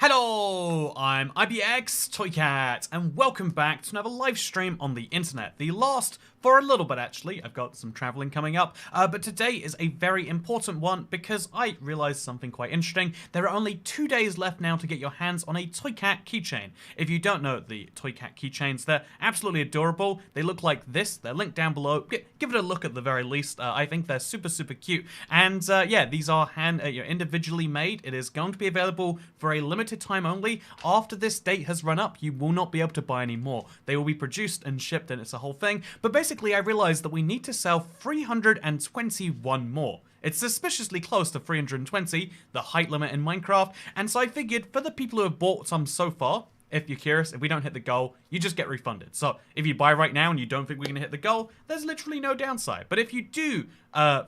Hello, I'm IBX Toycat, and welcome back to another live stream on the internet. The last for a little bit, actually. I've got some traveling coming up, but today is a very important one because I realized something quite interesting. There are only 2 days left now to get your hands on a Toycat keychain. If you don't know the Toycat keychains, they're absolutely adorable. They look like this. They're linked down below. Give it a look at the very least. I think they're super, super cute. And yeah, these are individually made. It is going to be available for a limited time only. After this date has run up, you will not be able to buy any more. They will be produced and shipped, and it's a whole thing. But basically, I realized that we need to sell 321 more. It's suspiciously close to 320, the height limit in Minecraft, and so I figured for the people who have bought some so far, if you're curious, if we don't hit the goal, you just get refunded. So if you buy right now and you don't think we're going to hit the goal, there's literally no downside. But if you do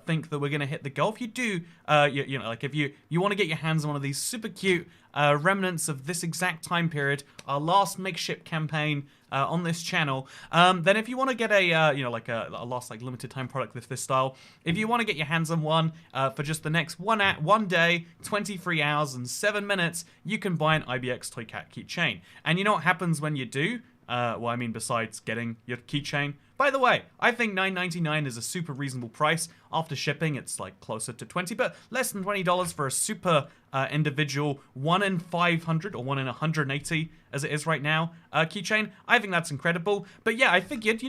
think that we're going to hit the goal, if you do, if you want to get your hands on one of these super cute remnants of this exact time period, our last makeshift campaign on this channel, then if you want to get a last limited time product of this style, if you want to get your hands on one for just the next one day, 23 hours and 7 minutes, you can buy an IBX Toycat keychain. And you know what happens when you do? Well, I mean, besides getting your keychain. By the way, I think $9.99 is a super reasonable price. After shipping, it's like closer to $20, but less than $20 for a super individual 1 in 500 or 1 in 180, as it is right now, keychain. I think that's incredible. But yeah, I figured,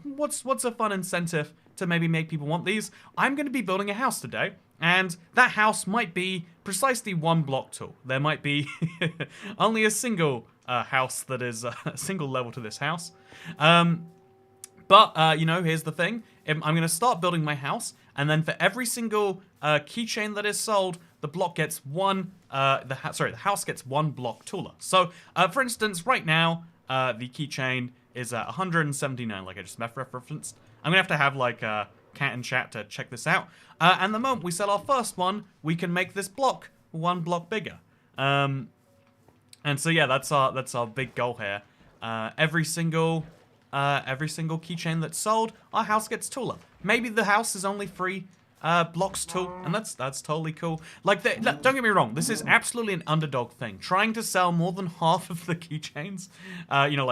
what's a fun incentive to maybe make people want these? I'm going to be building a house today, and that house might be precisely one block tall. There might be only a single house that is a single level to this house. But here's the thing. I'm going to start building my house, and then for every single keychain that is sold, the block gets the house gets one block taller. So, for instance, right now, the keychain is at 179, like I just referenced. I'm going to have like a cat in chat to check this out. And the moment we sell our first one, we can make this block one block bigger. And so yeah, that's our big goal here. Every single keychain that's sold, our house gets taller. Maybe the house is only 3 blocks tall, and that's totally cool. Like, don't get me wrong, this is absolutely an underdog thing. Trying to sell more than half of the keychains,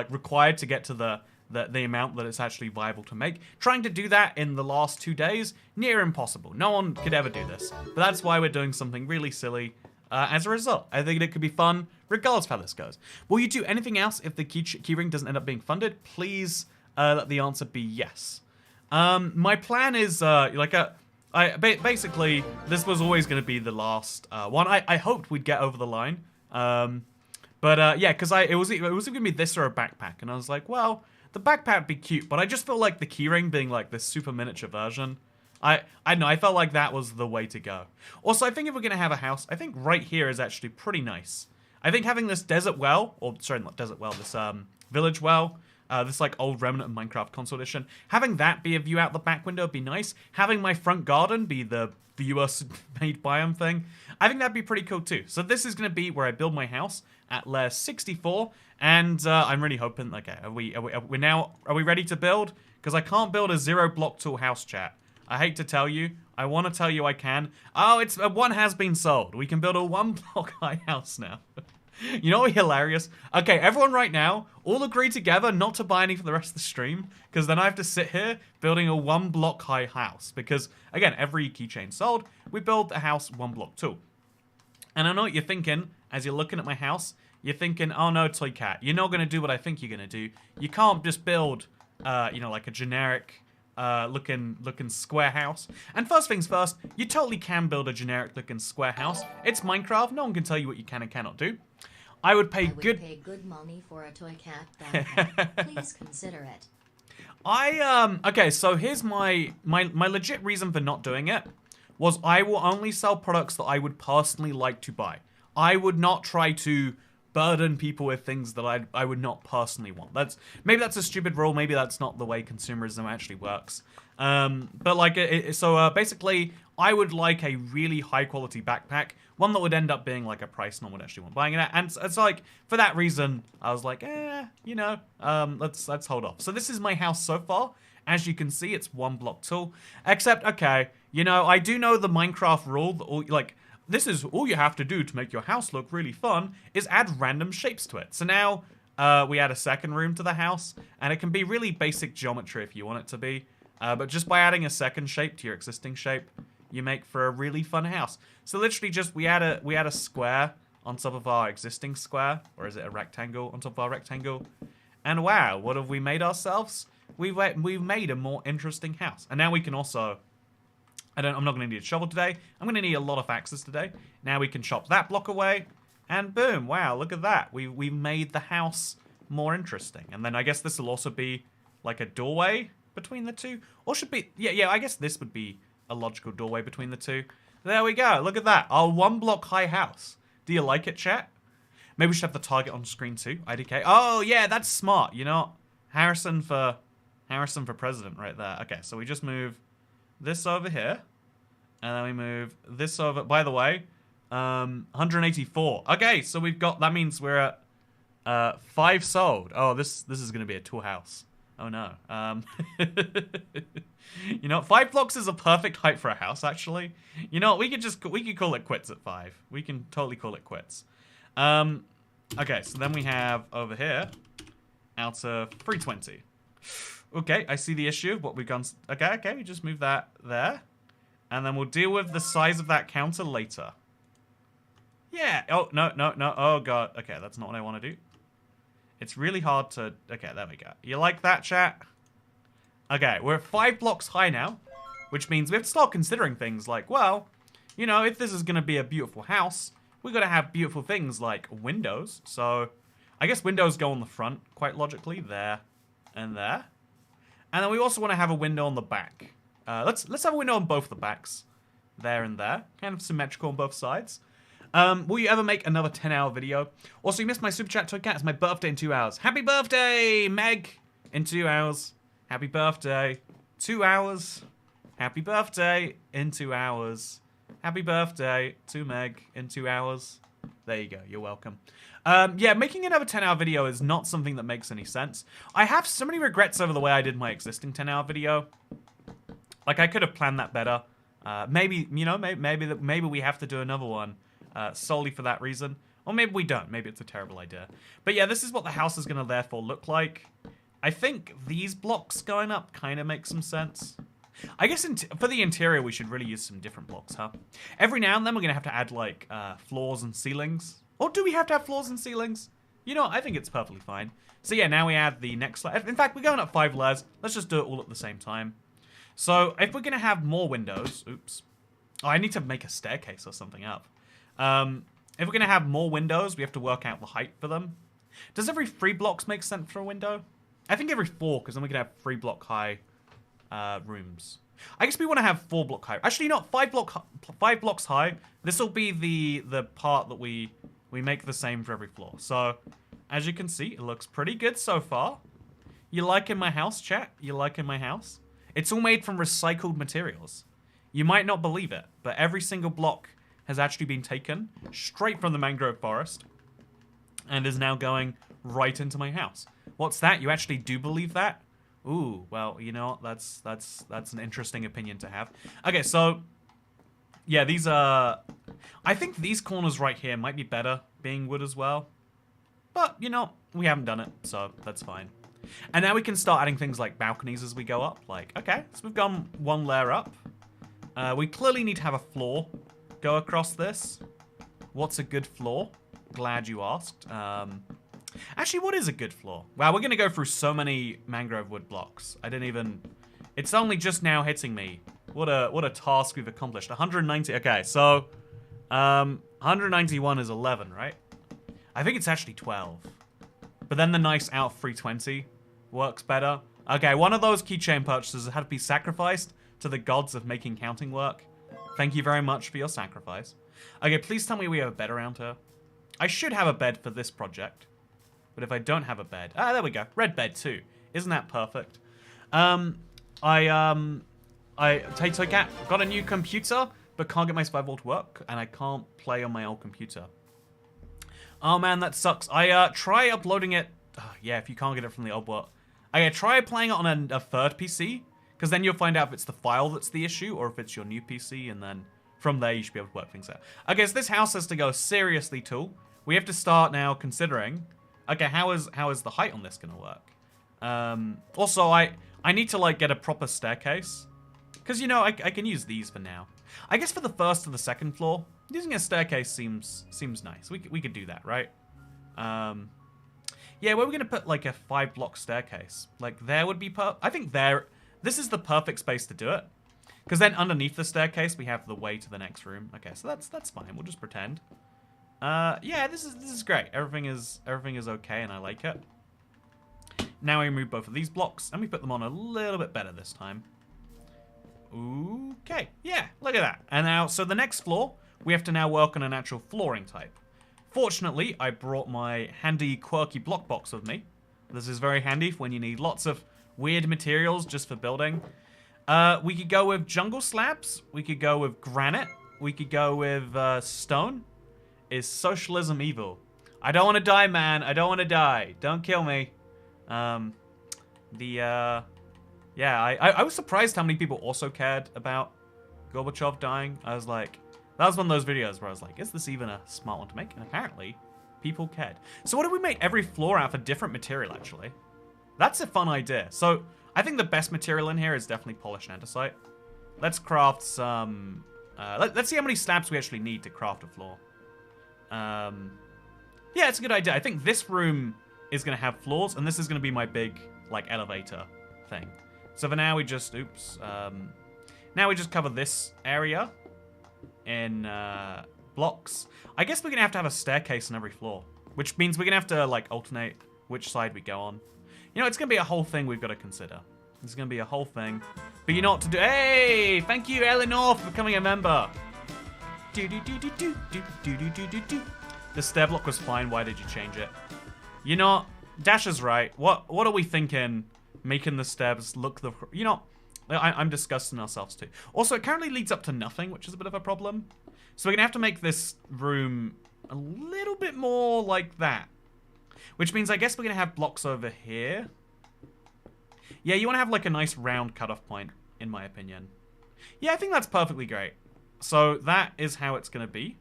required to get to the amount that it's actually viable to make. Trying to do that in the last 2 days, near impossible. No one could ever do this. But that's why we're doing something really silly. As a result, I think it could be fun, regardless of how this goes. Will you do anything else if the keyring doesn't end up being funded? Please let the answer be yes. My plan is, basically, this was always going to be the last one. I hoped we'd get over the line. Yeah, because it was going to be this or a backpack. And I was like, well, the backpack would be cute, but I just feel like the keyring being like this super miniature version, I don't know, I felt like that was the way to go. Also, I think if we're going to have a house, I think right here is actually pretty nice. I think having this desert well, or sorry, not desert well, this village well, this like old remnant of Minecraft console edition, having that be a view out the back window would be nice. Having my front garden be the viewer-made biome thing, I think that'd be pretty cool too. So this is going to be where I build my house at layer 64, and I'm really hoping, okay, are we ready to build? Because I can't build a 0 block tall house, chat. I hate to tell you. I want to tell you I can. Oh, one has been sold. We can build a 1 block high house now. You know what would be hilarious? Okay, everyone right now, all agree together not to buy any for the rest of the stream, because then I have to sit here building a 1 block high house. Because, again, every keychain sold, we build a house 1 block tall. And I know what you're thinking, as you're looking at my house. You're thinking, oh no, Toycat, you're not going to do what I think you're going to do. You can't just build, like a generic looking square house. And first things first, you totally can build a generic looking square house. It's Minecraft, no one can tell you what you can and cannot do. I would pay good money for a Toycat backpack. Please consider it. Okay, so here's my legit reason for not doing it was I will only sell products that I would personally like to buy. I would not try to burden people with things that I would not personally want. Maybe that's a stupid rule. Maybe that's not the way consumerism actually works. But like, basically, I would like a really high quality backpack, one that would end up being like a price no one would actually want buying it at. And it's like, for that reason, I was like, let's hold off. So this is my house so far. As you can see, it's 1 block tall. Except, okay, I do know the Minecraft rule, that this is all you have to do to make your house look really fun is add random shapes to it. So now we add a second room to the house, and it can be really basic geometry if you want it to be. But just by adding a second shape to your existing shape, you make for a really fun house. So literally just we add a square on top of our existing square, or is it a rectangle on top of our rectangle? And wow, what have we made ourselves? We've made a more interesting house. And now we can also, I'm not going to need a shovel today. I'm going to need a lot of axes today. Now we can chop that block away, and boom, wow, look at that. We've made the house more interesting. And then I guess this will also be like a doorway between the two, or should be, yeah, I guess this would be a logical doorway between the two. There we go, look at that, our 1 block high house. Do you like it, chat? Maybe we should have the target on screen too, IDK. Oh yeah, that's smart, you know, Harrison for president right there. Okay, so we just move this over here, and then we move this over, by the way, 184. Okay, so we've got, that means we're at 5 sold. Oh, this is gonna be a tool house. Oh no. You know, 5 blocks is a perfect height for a house, actually. You know, we could call it quits at 5. We can totally call it quits. Okay, so then we have over here, out of 320. Okay, I see the issue. What we've gone. Okay, we just move that there, and then we'll deal with the size of that counter later. Yeah. Oh no. Oh god. Okay, that's not what I want to do. It's really hard to... Okay, there we go. You like that, chat? Okay, we're at 5 blocks high now, which means we have to start considering things like, well, you know, if this is going to be a beautiful house, we've got to have beautiful things like windows. So, I guess windows go on the front, quite logically, there and there. And then we also want to have a window on the back. Let's have a window on both the backs, there and there. Kind of symmetrical on both sides. Will you ever make another 10-hour video? Also, you missed my super chat, Toy Cat. It's my birthday in 2 hours. Happy birthday, Meg! In 2 hours. Happy birthday. 2 hours. Happy birthday in 2 hours. Happy birthday to Meg in 2 hours. There you go. You're welcome. Yeah, making another 10-hour video is not something that makes any sense. I have so many regrets over the way I did my existing 10-hour video. Like, I could have planned that better. Maybe, you know, maybe we have to do another one. Solely for that reason. Or maybe we don't. Maybe it's a terrible idea. But yeah, this is what the house is going to therefore look like. I think these blocks going up kind of make some sense. I guess for the interior, we should really use some different blocks, huh? Every now and then, we're going to have to add, like, floors and ceilings. Or do we have to have floors and ceilings? You know, I think it's perfectly fine. So yeah, now we add the next layer. In fact, we're going up 5 layers. Let's just do it all at the same time. So if we're going to have more windows... Oops. Oh, I need to make a staircase or something up. If we're going to have more windows, we have to work out the height for them. Does every 3 blocks make sense for a window? I think every 4, because then we can have 3 block high rooms. I guess we want to have 4 block high. Actually, not 5 blocks high. This will be the part that we make the same for every floor. So, as you can see, it looks pretty good so far. You liking my house, chat? You liking my house? It's all made from recycled materials. You might not believe it, but every single block has actually been taken straight from the mangrove forest and is now going right into my house. What's that? You actually do believe that? Ooh, well, you know, that's an interesting opinion to have. Okay, so yeah, these are... I think these corners right here might be better being wood as well. But, you know, we haven't done it, so that's fine. And now we can start adding things like balconies as we go up. Like, okay, so we've gone 1 layer up. We clearly need to have a floor go across this. What's a good floor? Glad you asked. Actually, what is a good floor? Wow, we're going to go through so many mangrove wood blocks. I didn't even... It's only just now hitting me. What a task we've accomplished. 190... Okay, so... 191 is 11, right? I think it's actually 12. But then the nice out 320 works better. Okay, one of those keychain purchases had to be sacrificed to the gods of making counting work. Thank you very much for your sacrifice. Okay, please tell me we have a bed around here. I should have a bed for this project. But if I don't have a bed... Ah, there we go. Red bed too. Isn't that perfect? Tato Cat, got a new computer, but can't get my survival to work, and I can't play on my old computer. Oh man, that sucks. Try uploading it... yeah, if you can't get it from the old work. Okay, try playing it on a third PC, because then you'll find out if it's the file that's the issue, or if it's your new PC, and then from there, you should be able to work things out. Okay, so this house has to go seriously tall. We have to start now considering, okay, how is the height on this going to work? Also, I need to, like, get a proper staircase. Because, you know, I can use these for now. I guess for the first and the second floor, using a staircase seems nice. We could do that, right? Yeah, where are we going to put, like, a 5-block staircase? Like, there would be I think this is the perfect space to do it. Because then underneath the staircase, we have the way to the next room. Okay, so that's fine. We'll just pretend. Yeah, this is great. Everything is okay, and I like it. Now we remove both of these blocks, and we put them on a little bit better this time. Okay, yeah, look at that. And now, so the next floor, we have to now work on an actual flooring type. Fortunately, I brought my handy, quirky block box with me. This is very handy for when you need lots of weird materials just for building. We could go with jungle slabs. We could go with granite. We could go with stone. Is socialism evil? I don't want to die, man. I don't want to die. Don't kill me. Yeah, I was surprised how many people also cared about Gorbachev dying. I was like, that was one of those videos where I was like, is this even a smart one to make? And apparently, people cared. So what if we make every floor out of a different material, actually? That's a fun idea. So I think the best material in here is definitely polished andesite. Let's craft some... let's see how many slabs we actually need to craft a floor. Yeah, it's a good idea. I think this room is going to have floors, and this is going to be my big, like, elevator thing. So for now, we just... Oops. Now we just cover this area in blocks. I guess we're going to have a staircase on every floor, which means we're going to have to, like, alternate which side we go on. You know, it's going to be a whole thing we've got to consider. It's going to be a whole thing. But you know what to do. Hey! Thank you, Eleanor, for becoming a member. The stair block was fine. Why did you change it? You know, Dash is right. What are we thinking? Making the steps look the... You know, I'm disgusting ourselves too. Also, it currently leads up to nothing, which is a bit of a problem. So we're going to have to make this room a little bit more like that. Which means I guess we're going to have blocks over here. Yeah, you want to have like a nice round cutoff point, in my opinion. Yeah, I think that's perfectly great. So that is how it's going to be.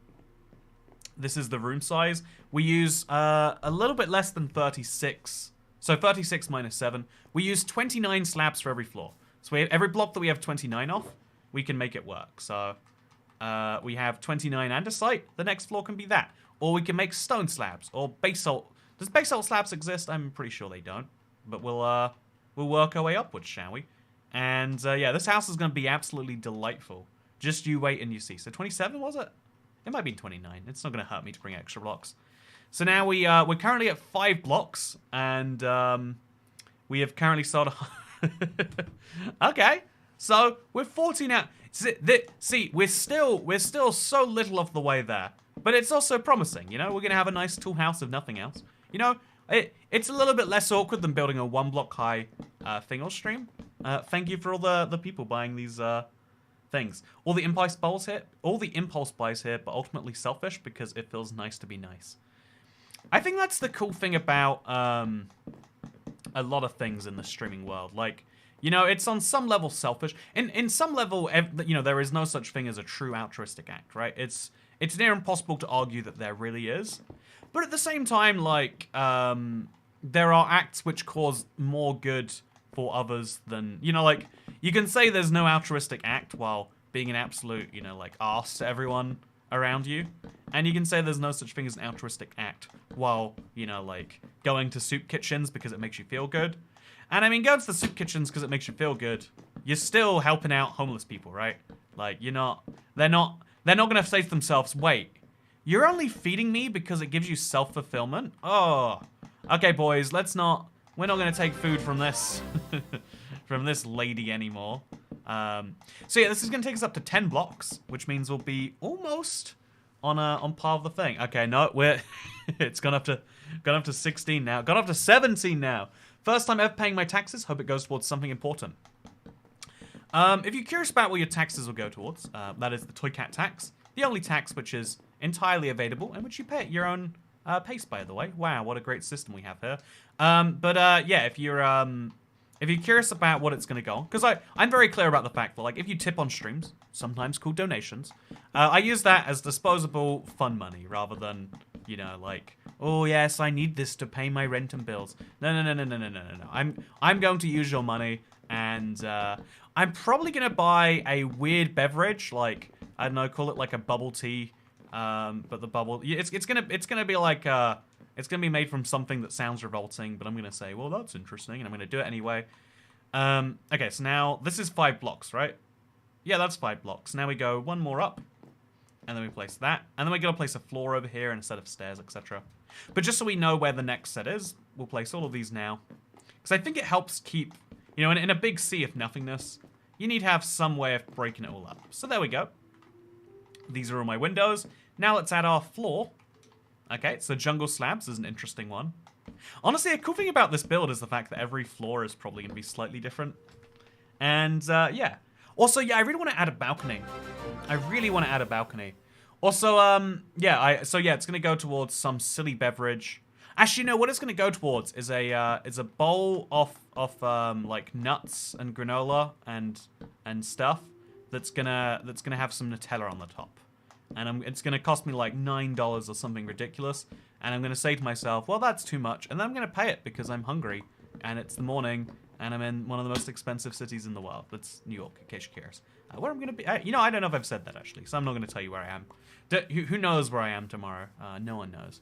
This is the room size. We use a little bit less than 36. So 36 minus 7. We use 29 slabs for every floor. So we have every block that we have 29 of, we can make it work. So we have 29 andesite. The next floor can be that. Or we can make stone slabs or basalt. Does basalt slabs exist? I'm pretty sure they don't. But we'll work our way upwards, shall we? And yeah, this house is going to be absolutely delightful. Just you wait and you see. So 27 was it? It might be 29. It's not going to hurt me to bring extra blocks. So now we're currently at 5 blocks, and we have currently started. Okay, so we're 14 out. See, we're still so little of the way there, but it's also promising. You know, we're gonna have a nice tall house if nothing else. You know, it's a little bit less awkward than building a 1-block high thing or stream. Thank you for all the people buying these things. All the impulse buys here, but ultimately selfish because it feels nice to be nice. I think that's the cool thing about a lot of things in the streaming world. Like, you know, it's on some level selfish. In some level, you know, there is no such thing as a true altruistic act, right? It's near impossible to argue that there really is. But at the same time, like, there are acts which cause more good for others than, you know, like, you can say there's no altruistic act while being an absolute, you know, like, arse to everyone around you. And you can say there's no such thing as an altruistic act while, you know, like, going to soup kitchens because it makes you feel good. And I mean, going to the soup kitchens because it makes you feel good, you're still helping out homeless people, right? Like, they're not going to say to themselves, wait, you're only feeding me because it gives you self-fulfillment? Oh, okay, boys, we're not going to take food from this, from this lady anymore. So yeah, this is going to take us up to 10 blocks, which means we'll be almost on par of the thing. Okay, no, it's gone up to 16 now. Gone up to 17 now. First time ever paying my taxes. Hope it goes towards something important. If you're curious about what your taxes will go towards, that is the Toy Cat tax. The only tax which is entirely available and which you pay at your own pace, by the way. Wow, what a great system we have here. Yeah, if you're if you're curious about what it's going to go on, because I'm very clear about the fact that, like, if you tip on streams, sometimes called donations, I use that as disposable fun money rather than, you know, like, oh yes, I need this to pay my rent and bills. No, no, no, no, no, no, no, no, no. I'm going to use your money, and I'm probably going to buy a weird beverage, like, I don't know, call it like a bubble tea, but the bubble, it's gonna be like it's going to be made from something that sounds revolting, but I'm going to say, well, that's interesting, and I'm going to do it anyway. Okay, so now, this is 5 blocks, right? Yeah, that's 5 blocks. Now we go one more up, and then we place that, and then we're going to place a floor over here and a set of stairs, etc. But just so we know where the next set is, we'll place all of these now. Because I think it helps keep, you know, in a big sea of nothingness, you need to have some way of breaking it all up. So there we go. These are all my windows. Now let's add our floor. Okay, so jungle slabs is an interesting one. Honestly, a cool thing about this build is the fact that every floor is probably going to be slightly different. And, yeah. Also, yeah, I really want to add a balcony. I really want to add a balcony. Also, yeah, it's going to go towards some silly beverage. Actually, no, what it's going to go towards is a bowl of like nuts and granola and stuff that's gonna have some Nutella on the top. And it's going to cost me like $9 or something ridiculous. And I'm going to say to myself, well, that's too much. And then I'm going to pay it because I'm hungry. And it's the morning. And I'm in one of the most expensive cities in the world. That's New York, in case you're curious. Where I'm going to be... you know, I don't know if I've said that, actually. So I'm not going to tell you where I am. Who knows where I am tomorrow? No one knows.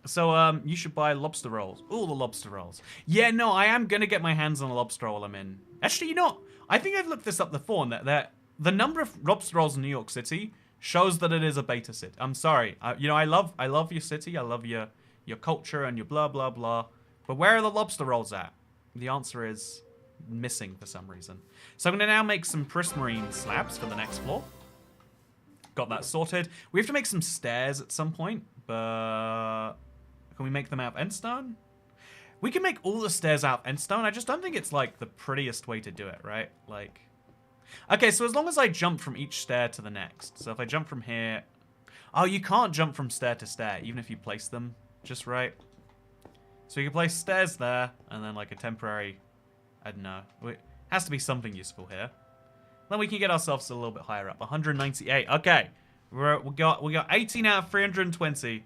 So you should buy lobster rolls. Ooh, the lobster rolls. Yeah, no, I am going to get my hands on a lobster roll while I'm in... Actually, you know, I think I've looked this up before. And that the number of lobster rolls in New York City... shows that it is a beta city. I'm sorry. You know, I love your city. I love your culture and your blah, blah, blah. But where are the lobster rolls at? The answer is missing for some reason. So I'm going to now make some prismarine slabs for the next floor. Got that sorted. We have to make some stairs at some point, but can we make them out of endstone? We can make all the stairs out of endstone. I just don't think it's, like, the prettiest way to do it, right? Like... Okay, so as long as I jump from each stair to the next. So if I jump from here... Oh, you can't jump from stair to stair, even if you place them just right. So you can place stairs there, and then like a temporary... I don't know. It has to be something useful here. Then we can get ourselves a little bit higher up. 198. Okay. We got 18 out of 320.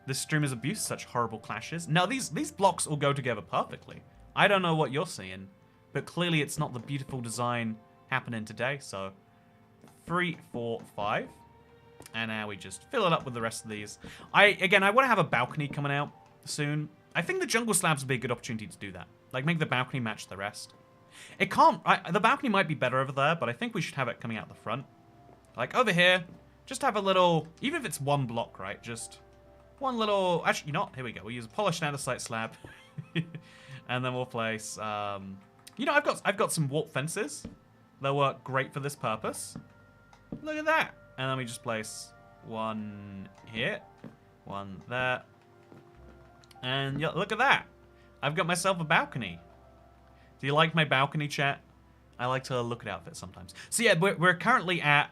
This stream is abuse, such horrible clashes. Now, these blocks all go together perfectly. I don't know what you're seeing. But clearly it's not the beautiful design happening today. So 3, 4, 5. And now we just fill it up with the rest of these. Again, I want to have a balcony coming out soon. I think the jungle slabs would be a good opportunity to do that. Like, make the balcony match the rest. It can't... the balcony might be better over there, but I think we should have it coming out the front. Like, over here, just have a little... Even if it's one block, right? Just one little... Actually, you know what? Here we go. We'll use a polished andesite slab. And then we'll place... You know, I've got some warp fences. They'll work great for this purpose. Look at that. And then we just place one here, one there. And yeah, look at that. I've got myself a balcony. Do you like my balcony, chat? I like to look at outfits sometimes. So yeah, we're currently at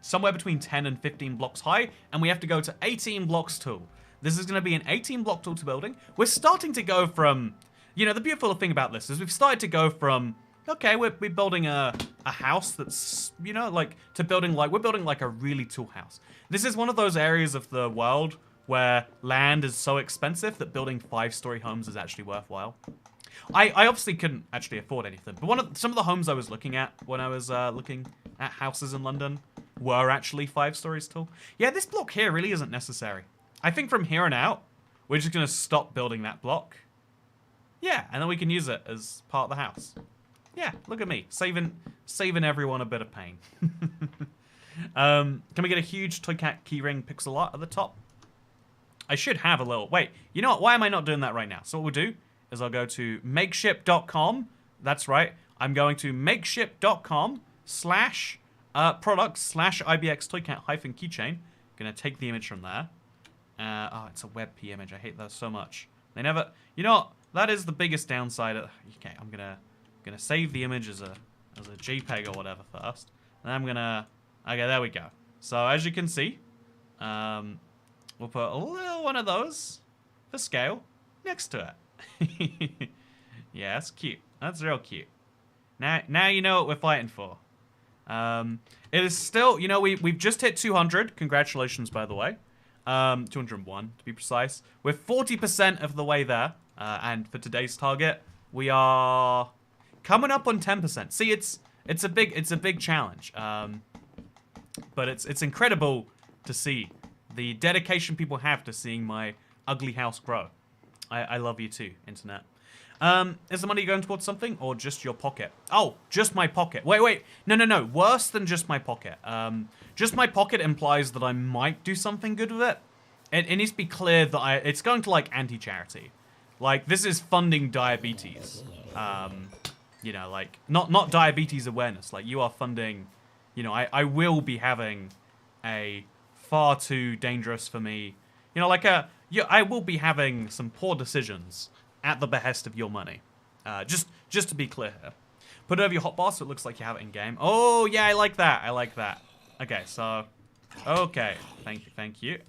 somewhere between 10 and 15 blocks high, and we have to go to 18 blocks tall. This is going to be an 18 block tall building. We're starting to go from... You know, the beautiful thing about this is we've started to go from, okay, we're building a house that's, you know, like, to building, like, we're building, like, a really tall house. This is one of those areas of the world where land is so expensive that building 5-story homes is actually worthwhile. I obviously couldn't actually afford anything, but some of the homes I was looking at when I was looking at houses in London were actually 5 stories tall. Yeah, this block here really isn't necessary. I think from here on out, we're just going to stop building that block. Yeah, and then we can use it as part of the house. Yeah, look at me, saving everyone a bit of pain. Can we get a huge Toy Cat keyring pixel art at the top? I should have a little... Wait, you know what? Why am I not doing that right now? So what we'll do is I'll go to makeship.com. That's right. I'm going to makeship.com / products / IBX Toycat - keychain. Gonna take the image from there. Oh, it's a WebP image. I hate those so much. They never... You know what? That is the biggest downside. Okay, I'm gonna save the image as a JPEG or whatever first. And I'm gonna... Okay, there we go. So as you can see, we'll put a little one of those for scale next to it. Yeah, that's cute. That's real cute. Now you know what we're fighting for. It is still, you know, we've just hit 200. Congratulations, by the way. 201 to be precise. We're 40% of the way there. And for today's target, we are coming up on 10%. See, it's a big challenge. But it's incredible to see the dedication people have to seeing my ugly house grow. I love you too, internet. Is the money going towards something or just your pocket? Oh, just my pocket. Wait. No. Worse than just my pocket. Just my pocket implies that I might do something good with it. It needs to be clear that it's going to like anti-charity. Like this is funding diabetes. You know, like not diabetes awareness. Like you are funding, you know, I will be having a far too dangerous for me. You know, like I will be having some poor decisions at the behest of your money. Just to be clear here. Put it over your hotbar so it looks like you have it in game. Oh yeah, I like that. Okay, so okay, thank you.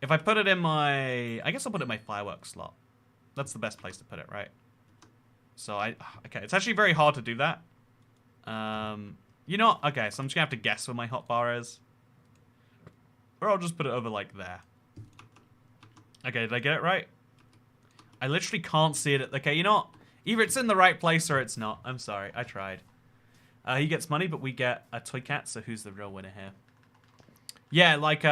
If I put it in my, I guess I'll put it in my fireworks slot. That's the best place to put it, right? So okay, it's actually very hard to do that. You know, okay, so I'm just gonna have to guess where my hotbar is. Or I'll just put it over like there. Okay, did I get it right? I literally can't see it. Okay, you know what? Either it's in the right place or it's not. I'm sorry, I tried. He gets money, but we get a toy cat, so who's the real winner here? Yeah, like,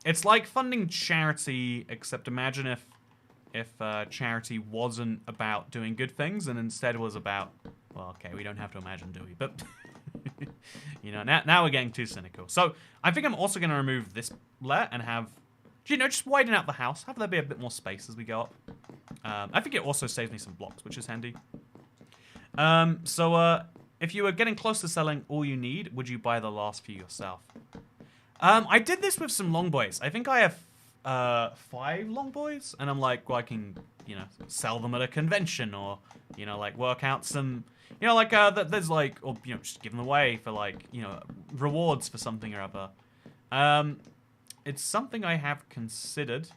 it's like funding charity, except imagine if charity wasn't about doing good things and instead was about, well, okay, we don't have to imagine, do we? But, you know, now we're getting too cynical. So, I think I'm also going to remove this layer and have, you know, just widen out the house. Have there be a bit more space as we go up. I think it also saves me some blocks, which is handy. So, if you were getting close to selling all you need, would you buy the last few yourself? I did this with some long boys. I think I have 5 long boys, and I'm like, well, I can, you know, sell them at a convention, or, you know, like work out some, you know, like there's like, or you know, just give them away for like, you know, rewards for something or other. It's something I have considered.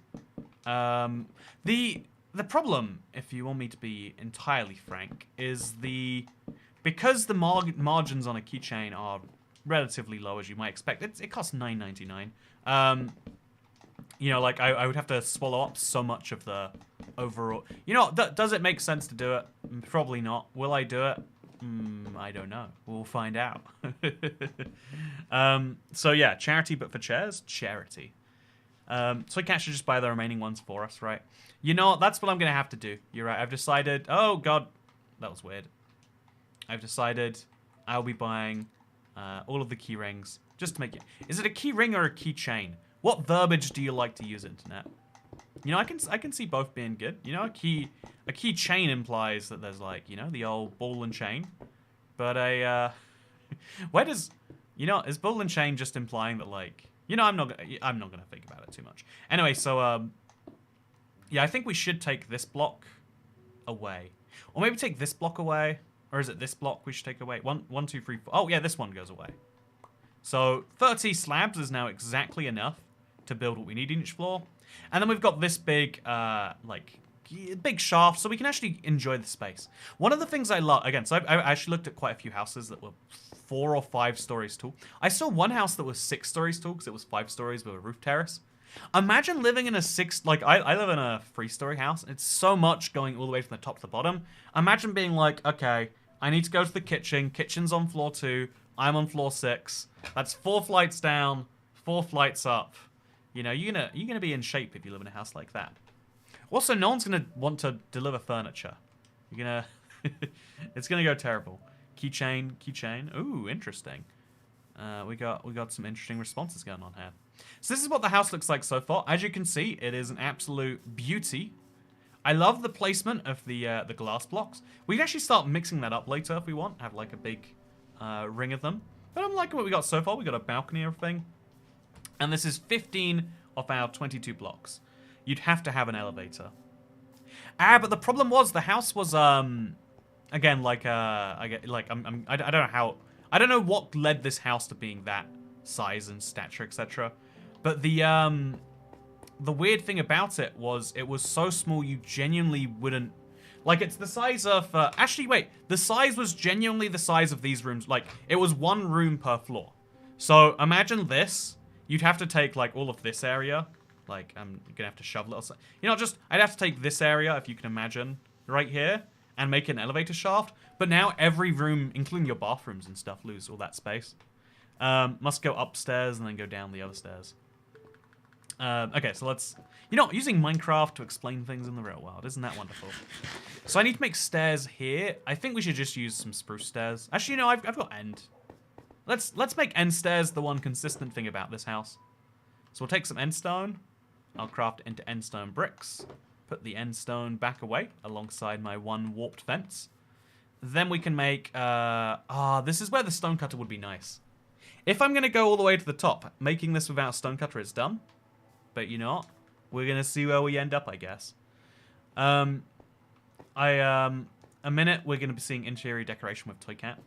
The problem, if you want me to be entirely frank, is because the margins on a keychain are relatively low, as you might expect. It costs $9.99. You know, like I would have to swallow up so much of the overall. You know, does it make sense to do it? Probably not. Will I do it? I don't know. We'll find out. So yeah, charity, but for chairs, charity. So we can't just buy the remaining ones for us, right? You know, that's what I'm gonna have to do. You're right. I've decided. Oh God, that was weird. I've decided I'll be buying all of the key rings just to make it. Is it a key ring or a key chain? What verbiage do you like to use, internet? You know, I can see both being good. You know, a key chain implies that there's like, you know, the old ball and chain. But where does, you know, is ball and chain just implying that like, you know, I'm not gonna think about it too much. Anyway, so yeah, I think we should take this block away, or maybe take this block away, or is it this block we should take away? 1, 2, 3, 4. Oh yeah, this one goes away. So 30 slabs is now exactly enough to build what we need in each floor. And then we've got this big, like, big shaft, so we can actually enjoy the space. One of the things I love, again, so I actually looked at quite a few houses that were 4 or 5 stories tall. I saw one house that was 6 stories tall, because it was 5 stories with a roof terrace. Imagine living in a 6, like, I live in a 3-story house. It's so much going all the way from the top to the bottom. Imagine being like, okay, I need to go to the kitchen. Kitchen's on floor 2. I'm on floor 6. That's 4 flights down, 4 flights up. You know, you're gonna be in shape if you live in a house like that. Also, no one's gonna want to deliver furniture. You're gonna, it's gonna go terrible. Keychain. Ooh, interesting. We got some interesting responses going on here. So this is what the house looks like so far. As you can see, it is an absolute beauty. I love the placement of the glass blocks. We can actually start mixing that up later if we want. Have like a big ring of them. But I'm liking what we got so far. We got a balcony and everything. And this is 15 of our 22 blocks. You'd have to have an elevator. But the problem was the house was again like I don't know how, I don't know what led this house to being that size and stature, etc. But the weird thing about it was so small you genuinely wouldn't, Like, it's the size of... actually, wait. The size was genuinely the size of these rooms. Like, it was one room per floor. So, imagine this. You'd have to take, like, all of this area. Like, I'm gonna have to shovel it. You know, just... I'd have to take this area, if you can imagine, right here, and make an elevator shaft. But now every room, including your bathrooms and stuff, lose all that space. Must go upstairs and then go down the other stairs. Okay, so let's... You know, using Minecraft to explain things in the real world. Isn't that wonderful? So I need to make stairs here. I think we should just use some spruce stairs. Actually, no, I've got end. Let's make end stairs the one consistent thing about this house. So we'll take some end stone. I'll craft into end stone bricks. Put the end stone back away alongside my one warped fence. Then we can make... this is where the stonecutter would be nice. If I'm going to go all the way to the top, making this without stonecutter is dumb. But you know what? We're going to see where we end up, I guess. A minute, we're going to be seeing interior decoration with Toy Cat.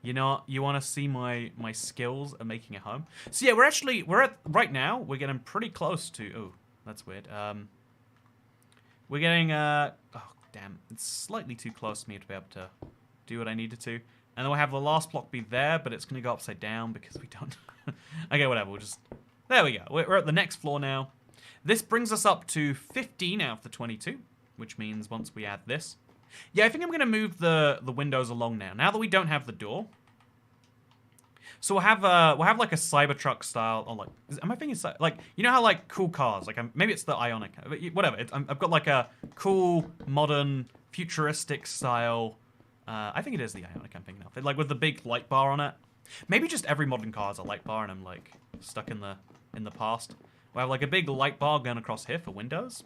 You know, you want to see my skills at making a home? So yeah, right now, we're getting pretty close to... Oh, that's weird. We're getting... oh, damn. It's slightly too close to me to be able to do what I needed to. And then we'll have the last block be there, but it's going to go upside down because we don't... Okay, whatever. We'll just... There we go. We're at the next floor now. This brings us up to 15 out of the 22, which means once we add this... Yeah, I think I'm going to move the windows along now that we don't have the door. So we'll have like a Cybertruck style, or like... Am I thinking... Like, you know how, like, cool cars... Like, maybe it's the Ionic... Whatever. I've got, like, a cool, modern, futuristic style... I think it is the Ionic I'm thinking of. Like, with the big light bar on it. Maybe just every modern car has a light bar and I'm, like, stuck in the past. We'll have, like, a big light bar going across here for windows.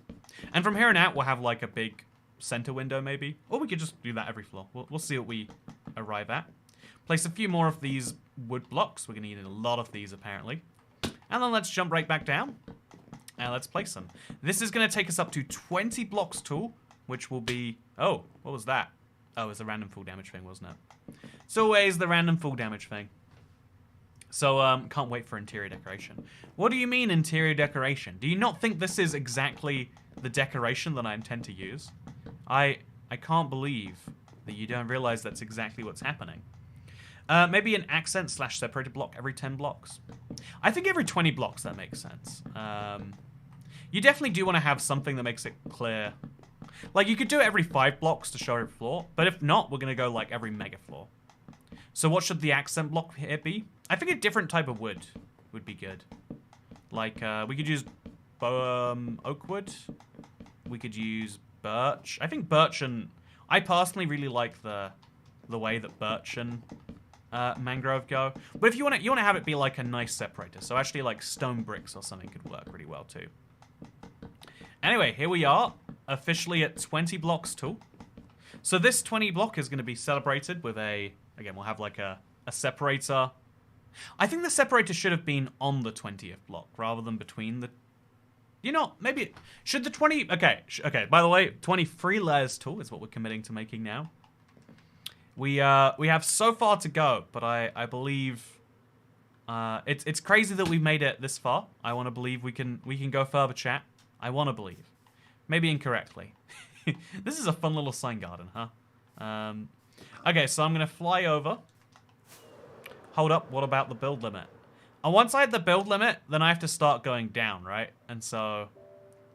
And from here on out, we'll have, like, a big center window, maybe. Or we could just do that every floor. We'll see what we arrive at. Place a few more of these wood blocks. We're going to need a lot of these, apparently. And then let's jump right back down. And let's place them. This is going to take us up to 20 blocks tall, which will be... Oh, what was that? Oh, it was a random full damage thing, wasn't it? It's always the random full damage thing. So, can't wait for interior decoration. What do you mean interior decoration? Do you not think this is exactly the decoration that I intend to use? I can't believe that you don't realize that's exactly what's happening. Maybe an accent / separated block every 10 blocks. I think every 20 blocks that makes sense. You definitely do want to have something that makes it clear. Like, you could do it every 5 blocks to show every floor, but if not, we're going to go, like, every mega floor. So what should the accent block here be? I think a different type of wood would be good. Like, we could use oak wood. We could use birch. I think birch and... I personally really like the way that birch and mangrove go. But if you want to have it be like a nice separator. So actually, like, stone bricks or something could work really well, too. Anyway, here we are. Officially at 20 blocks tall. So this 20 block is going to be celebrated with a... Again, we'll have like a separator. I think the separator should have been on the 20th block rather than between the... You know, maybe... Should the 20... Okay, by the way, 23 layers tall is what we're committing to making now. We have so far to go, but I believe... It's crazy that we've made it this far. I want to believe we can go further, chat. I want to believe. Maybe incorrectly. This is a fun little sign garden, huh? Okay, so I'm going to fly over. Hold up, what about the build limit? And once I hit the build limit, then I have to start going down, right? And so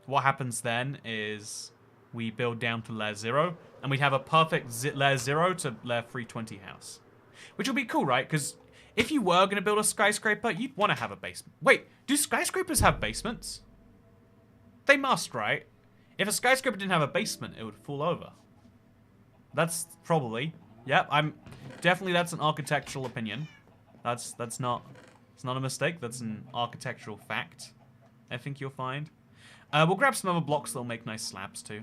what happens then is we build down to layer 0, and we have a perfect layer 0 to layer 320 house. Which will be cool, right? Because if you were going to build a skyscraper, you'd want to have a basement. Wait, do skyscrapers have basements? They must, right? If a skyscraper didn't have a basement, it would fall over. That's probably... Yep, that's an architectural opinion. It's not a mistake. That's an architectural fact. I think you'll find. We'll grab some other blocks that'll make nice slabs too.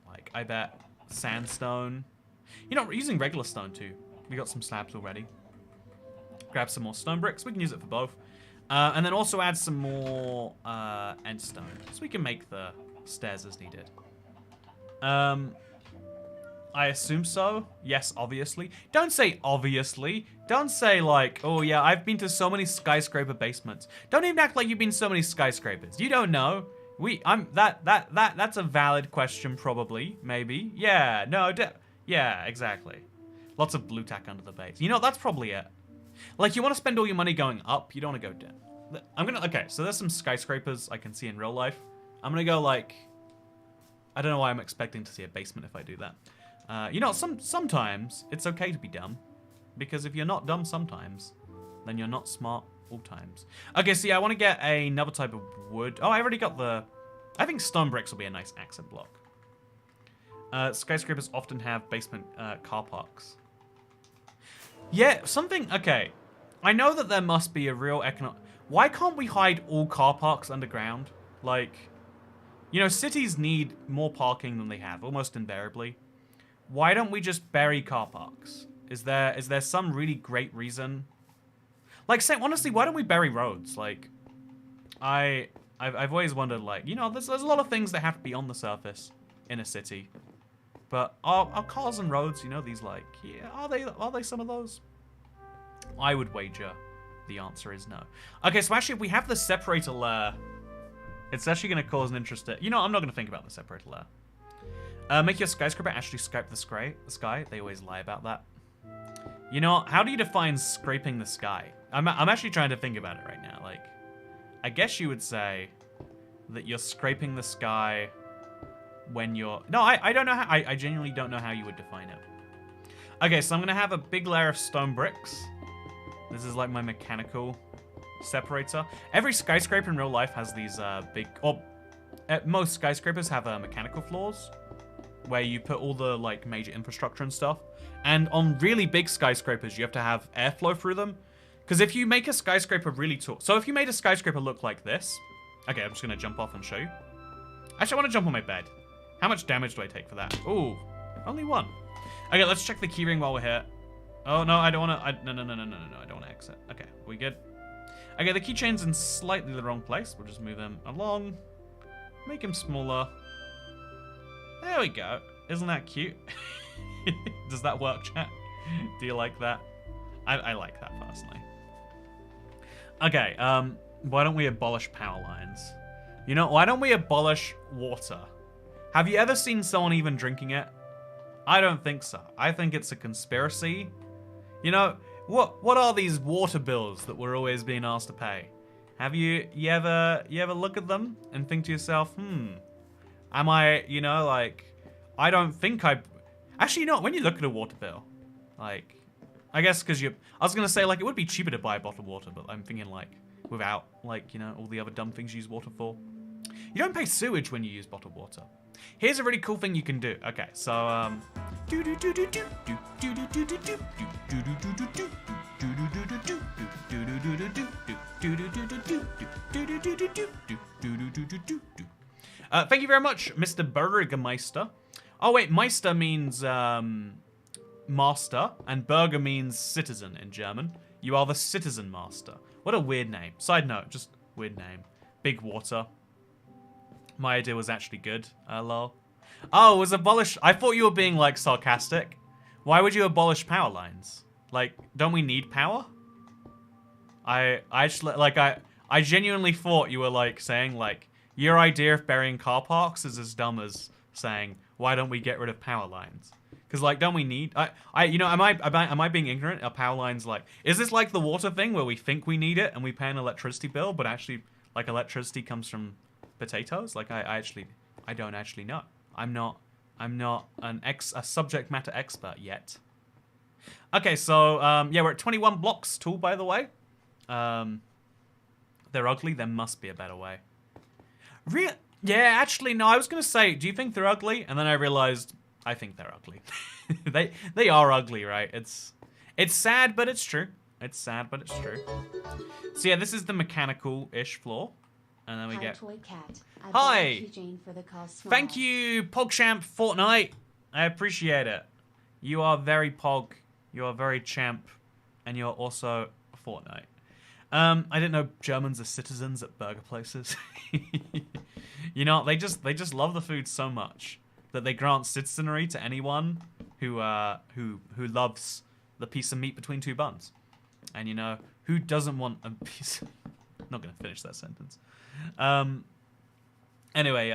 Like, I bet sandstone. You know, we're using regular stone too. We got some slabs already. Grab some more stone bricks. We can use it for both. And then also add some more end stone, so we can make the stairs as needed. I assume so. Yes, obviously. Don't say obviously. Don't say like, oh yeah, I've been to so many skyscraper basements. Don't even act like you've been to so many skyscrapers. You don't know. That's a valid question, probably, maybe. Yeah, no, yeah, exactly. Lots of blue tack under the base. You know, that's probably it. Like, you want to spend all your money going up, you don't want to go down. Okay, so there's some skyscrapers I can see in real life. I'm gonna go, like, I don't know why I'm expecting to see a basement if I do that. You know, sometimes it's okay to be dumb. Because if you're not dumb sometimes, then you're not smart all times. Okay, see, I want to get another type of wood. Oh, I already got the... I think stone bricks will be a nice accent block. Skyscrapers often have basement car parks. Yeah, something... Okay, I know that there must be a real economic... Why can't we hide all car parks underground? Like, you know, cities need more parking than they have, almost invariably. Why don't we just bury car parks? Is there some really great reason? Like, say, honestly, why don't we bury roads? Like, I've always wondered, like, you know, there's a lot of things that have to be on the surface in a city. But are cars and roads, you know, these, like, yeah, are they some of those? I would wager the answer is no. Okay, so actually, if we have the separator layer, it's actually going to cause an interest. You know, I'm not going to think about the separator layer. Make your skyscraper actually scrape the sky. They always lie about that. You know, how do you define scraping the sky? I'm actually trying to think about it right now. Like, I guess you would say that you're scraping the sky when you're... No, I don't know how... I genuinely don't know how you would define it. Okay, so I'm going to have a big layer of stone bricks. This is like my mechanical separator. Every skyscraper in real life has these big... Or most skyscrapers have mechanical floors where you put all the like major infrastructure and stuff. And on really big skyscrapers, you have to have airflow through them. Because if you make a skyscraper really tall... So if you made a skyscraper look like this... Okay, I'm just going to jump off and show you. Actually, I want to jump on my bed. How much damage do I take for that? Ooh, only one. Okay, let's check the keyring while we're here. Oh, no, I don't want to... No, I don't want to exit. Okay, we good? Okay, the keychain's in slightly the wrong place. We'll just move him along. Make him smaller. There we go. Isn't that cute? Does that work, chat? Do you like that? I like that, personally. Okay, why don't we abolish power lines? You know, why don't we abolish water? Have you ever seen someone even drinking it? I don't think so. I think it's a conspiracy. You know, what are these water bills that we're always being asked to pay? Have you ever look at them and think to yourself, am I, you know, like, I don't think actually, you know, when you look at a water bill, like, I guess because I was going to say, like, it would be cheaper to buy a bottle of water, but I'm thinking, like, without, like, you know, all the other dumb things you use water for. You don't pay sewage when you use bottled water. Here's a really cool thing you can do. Okay, so, thank you very much, Mr. Burgermeister. Oh, wait, Meister means, master, and Burger means citizen in German. You are the citizen master. What a weird name. Side note, just weird name. Big water. My idea was actually good, lol. Oh, it was abolish... I thought you were being, like, sarcastic. Why would you abolish power lines? Like, don't we need power? I actually, like, I genuinely thought you were, like, saying, like, your idea of burying car parks is as dumb as saying, why don't we get rid of power lines? Because, like, don't we need... you know, am I being ignorant? Are power lines, like... Is this like the water thing where we think we need it and we pay an electricity bill, but actually, like, electricity comes from potatoes? Like, I don't actually know. I'm not a subject matter expert yet. Okay, so, yeah, we're at 21 blocks tall, by the way. They're ugly. There must be a better way. Yeah, actually, no, I was going to say, do you think they're ugly? And then I realized, I think they're ugly. They are ugly, right? It's sad, but it's true. It's sad, but it's true. So yeah, this is the mechanical-ish floor. And then we get... Toy Cat. Hi! For the Thank you, PogChamp Fortnite. I appreciate it. You are very Pog. You are very champ. And you're also Fortnite. I didn't know Germans are citizens at burger places. You know, they just love the food so much that they grant citizenry to anyone who loves the piece of meat between two buns. And you know, who doesn't want a piece of... I'm not going to finish that sentence. Anyway,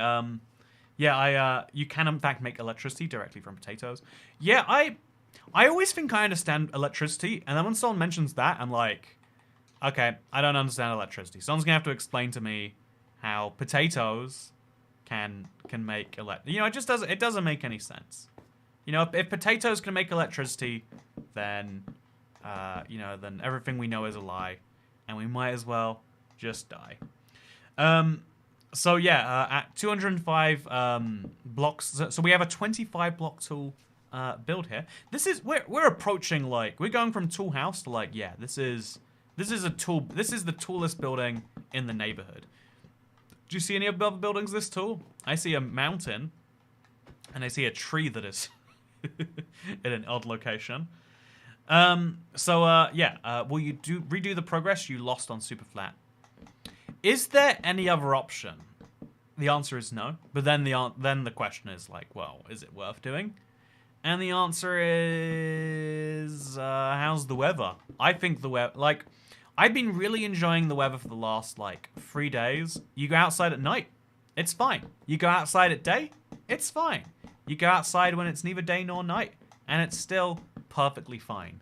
yeah, you can in fact make electricity directly from potatoes. Yeah, I always think I understand electricity, and then when someone mentions that, I'm like, okay, I don't understand electricity. Someone's gonna have to explain to me how potatoes can make You know, it doesn't make any sense. You know, if potatoes can make electricity, then you know, then everything we know is a lie, and we might as well just die. So yeah, at 205 blocks, so we have a 25 block tool build here. This is we're approaching, like, we're going from tool house to, like, yeah, this is the tallest building in the neighborhood. Do you see any other buildings this tall? I see a mountain, and I see a tree that is in an odd location. Yeah, will you redo the progress you lost on super flat? Is there any other option? The answer is no. But then the question is, like, well, is it worth doing? And the answer is, how's the weather? I think the weather, like, I've been really enjoying the weather for the last, like, 3 days. You go outside at night, it's fine. You go outside at day, it's fine. You go outside when it's neither day nor night, and it's still perfectly fine.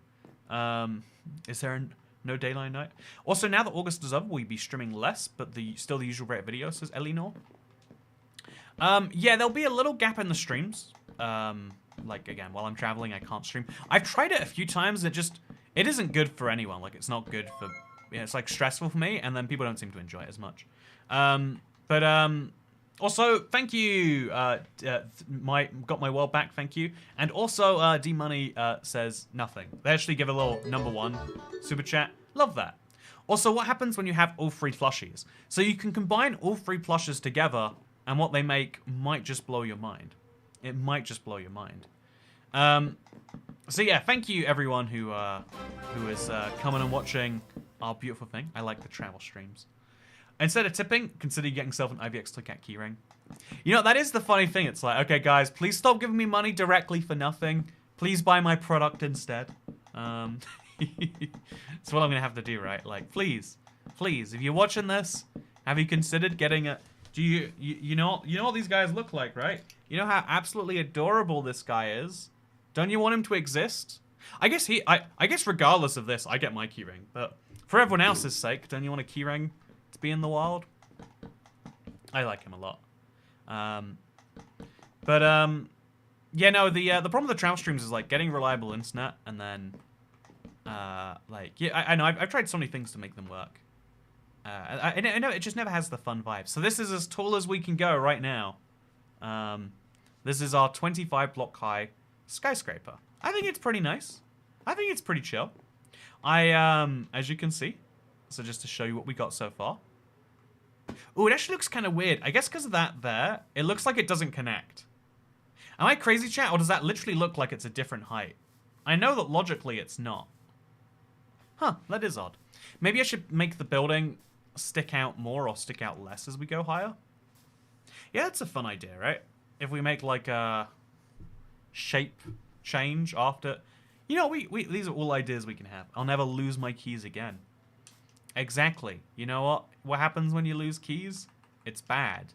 Is there no daylight night? Also, now that August is over, we'll be streaming less, but still the usual rate of videos, says Elinor. Yeah, there'll be a little gap in the streams. Like, again, while I'm traveling, I can't stream. I've tried it a few times, it isn't good for anyone. Like, it's not good for, yeah, it's, like, stressful for me, and then people don't seem to enjoy it as much. Also, thank you, got my world back, thank you. And also, D-Money says nothing. They actually give a little #1 super chat. Love that. Also, what happens when you have all 3 plushies? So you can combine all 3 plushes together, and what they make might just blow your mind. It might just blow your mind. So yeah, thank you everyone who is coming and watching our beautiful thing. I like the travel streams. Instead of tipping, consider getting yourself an IVX Toycat keyring. You know, that is the funny thing. It's like, okay, guys, please stop giving me money directly for nothing. Please buy my product instead. That's what I'm gonna have to do, right? Like, please, if you're watching this, have you considered getting a? Do you know what these guys look like, right? You know how absolutely adorable this guy is. Don't you want him to exist? I guess regardless of this, I get my keyring, but for everyone else's sake, don't you want a keyring to be in the wild? I like him a lot. Yeah, no, the problem with the travel streams is, like, getting reliable internet, and then like, yeah, I know I've tried so many things to make them work. I know it just never has the fun vibe. So this is as tall as we can go right now. This is our 25 block high skyscraper. I think it's pretty nice. I think it's pretty chill. As you can see, so just to show you what we got so far. Oh, it actually looks kind of weird. I guess because of that there, it looks like it doesn't connect. Am I crazy, chat, or does that literally look like it's a different height? I know that logically it's not. Huh, that is odd. Maybe I should make the building stick out more or stick out less as we go higher. Yeah, that's a fun idea, right? If we make, like, a shape change after... You know, these are all ideas we can have. I'll never lose my keys again. Exactly. You know what? What happens when you lose keys? It's bad.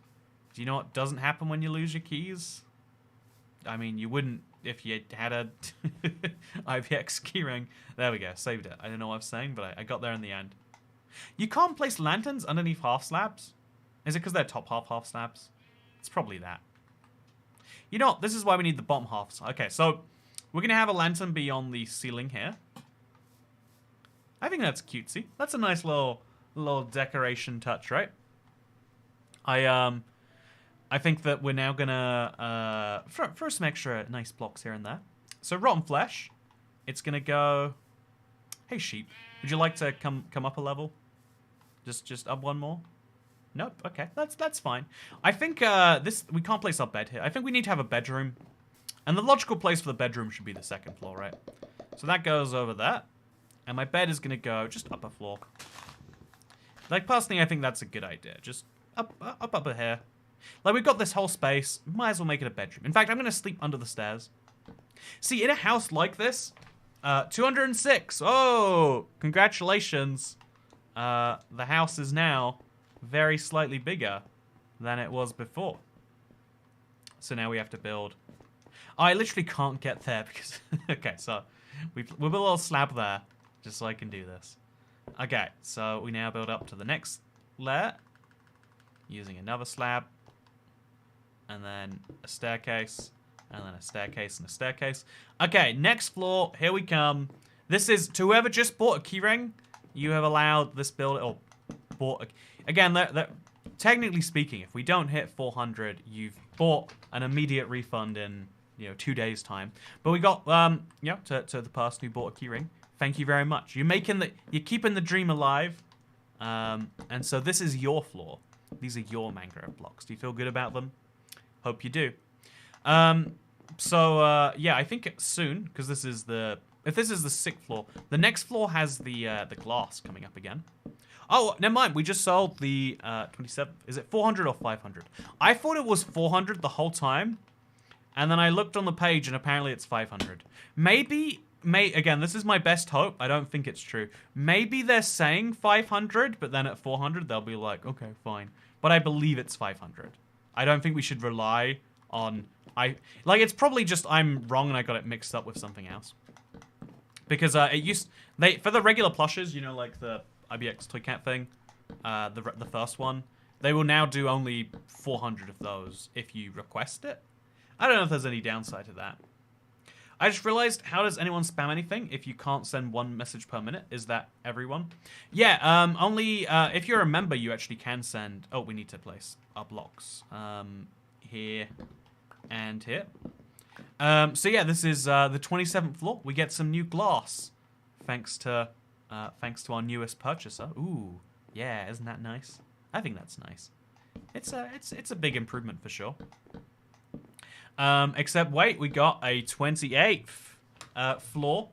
Do you know what doesn't happen when you lose your keys? I mean, you wouldn't if you had a IVX keyring. There we go. Saved it. I don't know what I was saying, but I got there in the end. You can't place lanterns underneath half slabs? Is it because they're top half slabs? It's probably that. You know what? This is why we need the bottom half. Okay, so we're going to have a lantern be on the ceiling here. I think that's cutesy. That's a nice little decoration touch, right? I think that we're now gonna throw some extra nice blocks here and there. So rotten flesh, it's gonna go. Hey sheep, would you like to come up a level? Just up one more. Nope. Okay, that's fine. I think we can't place our bed here. I think we need to have a bedroom, and the logical place for the bedroom should be the second floor, right? So that goes over there, and my bed is gonna go just upper floor. Like, personally, I think that's a good idea. Just up here. Like, we've got this whole space. Might as well make it a bedroom. In fact, I'm going to sleep under the stairs. See, in a house like this, 206. Oh, congratulations. The house is now very slightly bigger than it was before. So now we have to build... I literally can't get there because... okay, so we built a little slab there just so I can do this. Okay, so we now build up to the next layer using another slab. And then a staircase. And then a staircase and a staircase. Okay, next floor. Here we come. This is to whoever just bought a keyring. You have allowed this build... or bought... Again, technically speaking, if we don't hit 400, you've bought an immediate refund in, 2 days' time. But we got, to the person who bought a keyring, thank you very much. You're keeping the dream alive. And so this is your floor. These are your mangrove blocks. Do you feel good about them? Hope you do. Yeah, I think soon, because if this is the 6th floor, the next floor has the glass coming up again. Oh, never mind. We just sold the 27. Is it 400 or 500? I thought it was 400 the whole time. And then I looked on the page and apparently it's 500. Again, this is my best hope. I don't think it's true. Maybe they're saying 500, but then at 400 they'll be like, okay, fine. But I believe it's 500. I don't think we should rely on... it's probably just I'm wrong and I got it mixed up with something else. Because for the regular plushes, like the IBX Toy Cat thing, the first one, they will now do only 400 of those if you request it. I don't know if there's any downside to that. I just realized, how does anyone spam anything if you can't send one message per minute? Is that everyone? Yeah, only if you're a member, you actually can send... Oh, we need to place our blocks here and here. So yeah, this is the 27th floor. We get some new glass, thanks to our newest purchaser. Ooh, yeah, isn't that nice? I think that's nice. It's a big improvement for sure. Except wait, we got a 28th floor.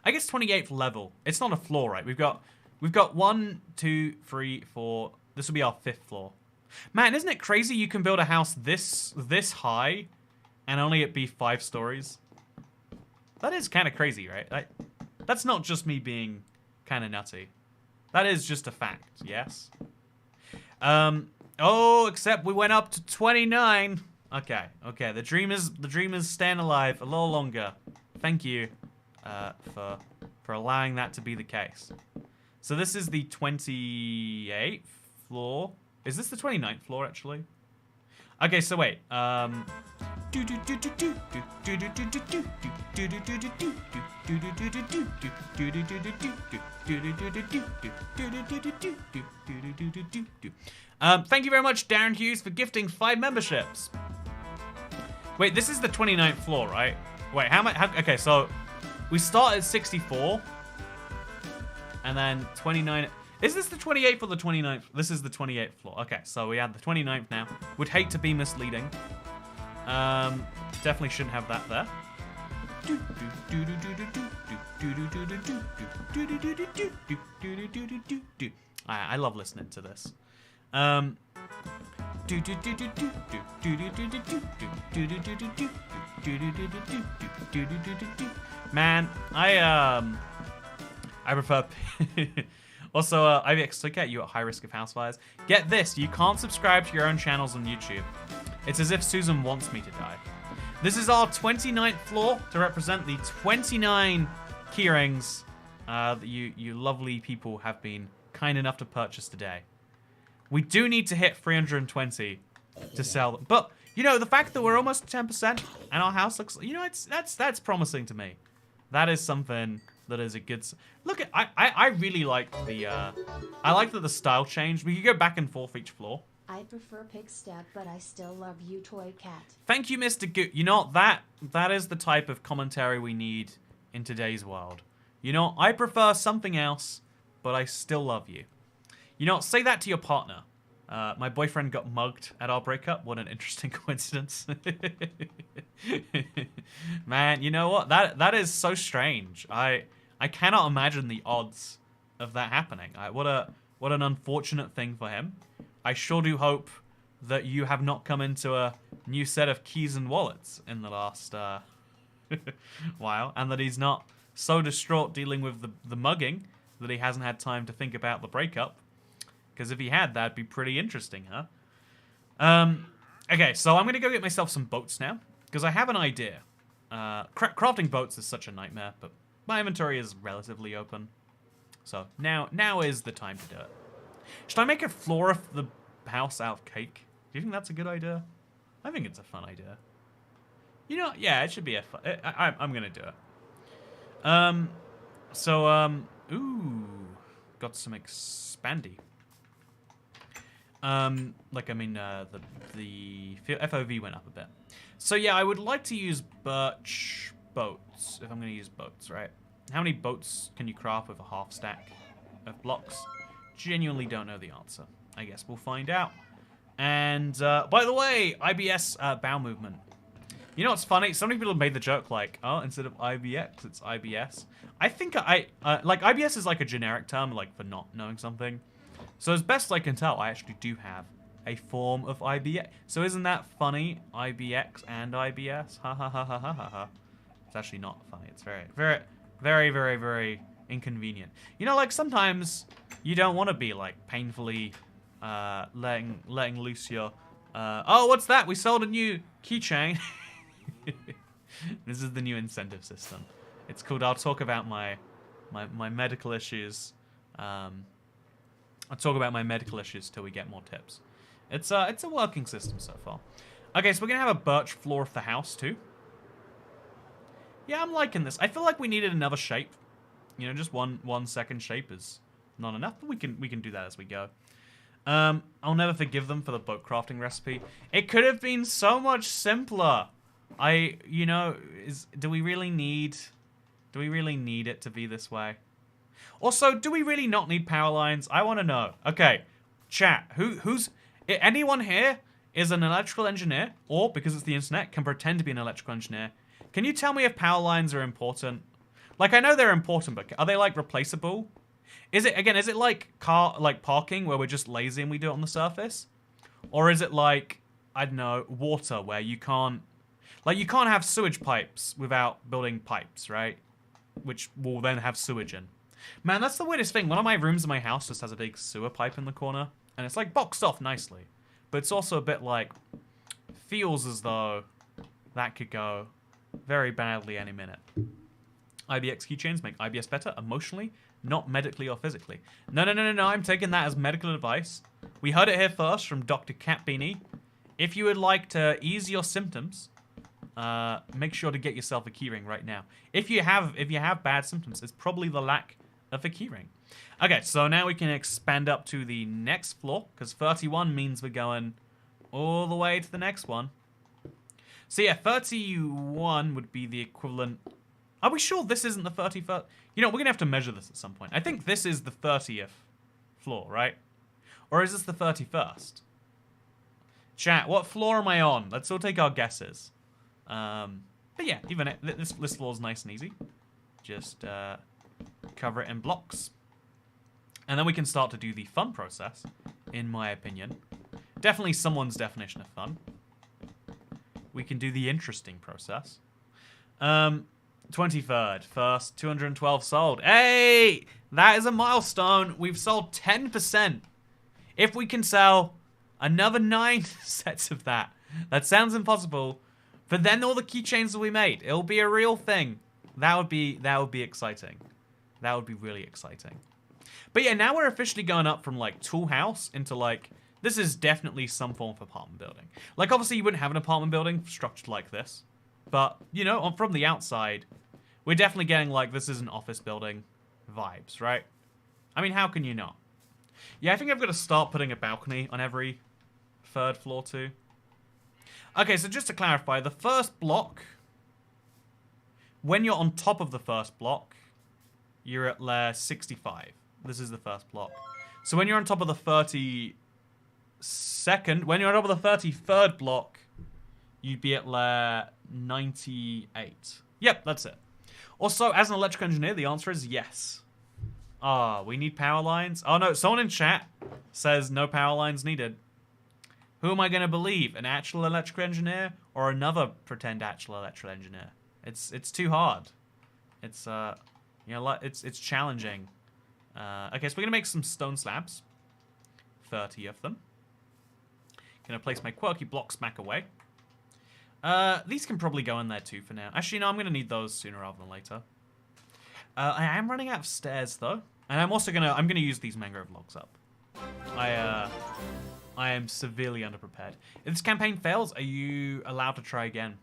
I guess 28th level. It's not a floor, right? We've got 1, 2, 3, 4. This will be our 5th floor. Man, isn't it crazy you can build a house this high and only it be 5 stories? That is kind of crazy, right? That's not just me being kind of nutty. That is just a fact, yes? Oh, except we went up to 29. Okay. The dream is staying alive a little longer. Thank you for allowing that to be the case. So this is the 28th floor. Is this the 29th floor, actually? Okay, so wait. Thank you very much, Darren Hughes, for gifting 5 memberships. Wait, this is the 29th floor, right? Wait, okay, so we start at 64. And then 29... Is this the 28th or the 29th? This is the 28th floor. Okay, so we add the 29th now. Would hate to be misleading. Definitely shouldn't have that there. I love listening to this. Man, I prefer... Also, IVX Toy Cat, you at high risk of house fires. Get this, you can't subscribe to your own channels on YouTube. It's as if Susan wants me to die. This is our 29th floor to represent the 29 keyrings that you lovely people have been kind enough to purchase today. We do need to hit 320 to sell them. But, the fact that we're almost 10% and our house looks... that's promising to me. That is something... that is a good... Look, I really like the... I like that the style changed. We could go back and forth each floor. I prefer Pigstep, but I still love you, Toy Cat. Thank you, Mr. Goot. That is the type of commentary we need in today's world. I prefer something else, but I still love you. Say that to your partner. My boyfriend got mugged at our breakup. What an interesting coincidence. Man, you know what? That is so strange. I cannot imagine the odds of that happening. What an unfortunate thing for him. I sure do hope that you have not come into a new set of keys and wallets in the last while, and that he's not so distraught dealing with the mugging that he hasn't had time to think about the breakup. Because if he had, that'd be pretty interesting, huh? Okay, so I'm gonna go get myself some boats now because I have an idea. Crafting boats is such a nightmare, but my inventory is relatively open, so now is the time to do it. Should I make a floor of the house out of cake? Do you think that's a good idea? I think it's a fun idea. You know, yeah, it should be a fun. I'm gonna do it. Ooh, got some expandy. Like I mean, the FOV went up a bit. So yeah, I would like to use birch boats if I'm gonna use boats, right? How many boats can you craft with a half stack of blocks? Genuinely don't know the answer. I guess we'll find out. And by the way, IBS bow movement. You know what's funny? So many people have made the joke like, oh, instead of IBX, it's IBS. I think like IBS is like a generic term like for not knowing something. So as best I can tell, I actually do have a form of IBX. So isn't that funny? IBX and IBS? Ha ha ha ha ha ha ha. It's actually not funny. It's very, very, very, very, very inconvenient. You know, like sometimes you don't want to be like painfully letting loose your. Oh, what's that? We sold a new keychain. This is the new incentive system. It's called. I'll talk about my medical issues. I'll talk about my medical issues till we get more tips. It's a working system so far. Okay, so we're gonna have a birch floor of the house too. Yeah, I'm liking this. I feel like we needed another shape. You know, just one second shape is not enough, but we can do that as we go. I'll never forgive them for the boat crafting recipe. It could have been so much simpler. You know, do we really need it to be this way? Also, do we really not need power lines? I want to know. Okay, chat. Who's anyone here is an electrical engineer, or because it's the internet, can pretend to be an electrical engineer? Can you tell me if power lines are important? Like I know they're important, but are they like replaceable? Is it like parking where we're just lazy and we do it on the surface, or is it like I don't know water where you can't have sewage pipes without building pipes, right? Which will then have sewage in. Man, that's the weirdest thing. One of my rooms in my house just has a big sewer pipe in the corner. And it's like boxed off nicely. But it's also a bit like, feels as though that could go very badly any minute. IBX keychains make IBS better emotionally, not medically or physically. No, I'm taking that as medical advice. We heard it here first from Dr. Cat Beanie. If you would like to ease your symptoms, make sure to get yourself a keyring right now. If you have bad symptoms, it's probably the lack of a keyring. Okay, so now we can expand up to the next floor, because 31 means we're going all the way to the next one. So yeah, 31 would be the equivalent. Are we sure this isn't the 31st? You know, we're going to have to measure this at some point. I think this is the 30th floor, right? Or is this the 31st? Chat, what floor am I on? Let's all take our guesses. But yeah, even this floor is nice and easy. Just cover it in blocks. And then we can start to do the fun process, in my opinion. Definitely someone's definition of fun. We can do the interesting process. 23rd, first 212 sold. Hey! That is a milestone. We've sold 10%. If we can sell another 9 sets of that. That sounds impossible. But then all the keychains will be made. It'll be a real thing. That would be exciting. That would be really exciting. But yeah, now we're officially going up from like tool house into like, this is definitely some form of apartment building. Like obviously you wouldn't have an apartment building structured like this. But, you know, from the outside, we're definitely getting like, this is an office building vibes, right? I mean, how can you not? Yeah, I think I've got to start putting a balcony on every third floor too. Okay, so just to clarify, the first block, when you're on top of the first block, you're at layer 65. This is the first block. So when you're on top of the 32nd, when you're on top of the 33rd block, you'd be at layer 98. Yep, that's it. Also, as an electrical engineer, the answer is yes. Ah, we need power lines. Oh no, someone in chat says no power lines needed. Who am I going to believe? An actual electrical engineer or another pretend actual electrical engineer? It's too hard. It's you know, it's challenging. Okay, so we're gonna make some stone slabs. 30 of them. Gonna place my quirky blocks back away. These can probably go in there too for now. Actually, no, I'm gonna need those sooner rather than later. I am running out of stairs though, and I'm gonna use these mangrove logs up. I am severely underprepared. If this campaign fails, are you allowed to try again?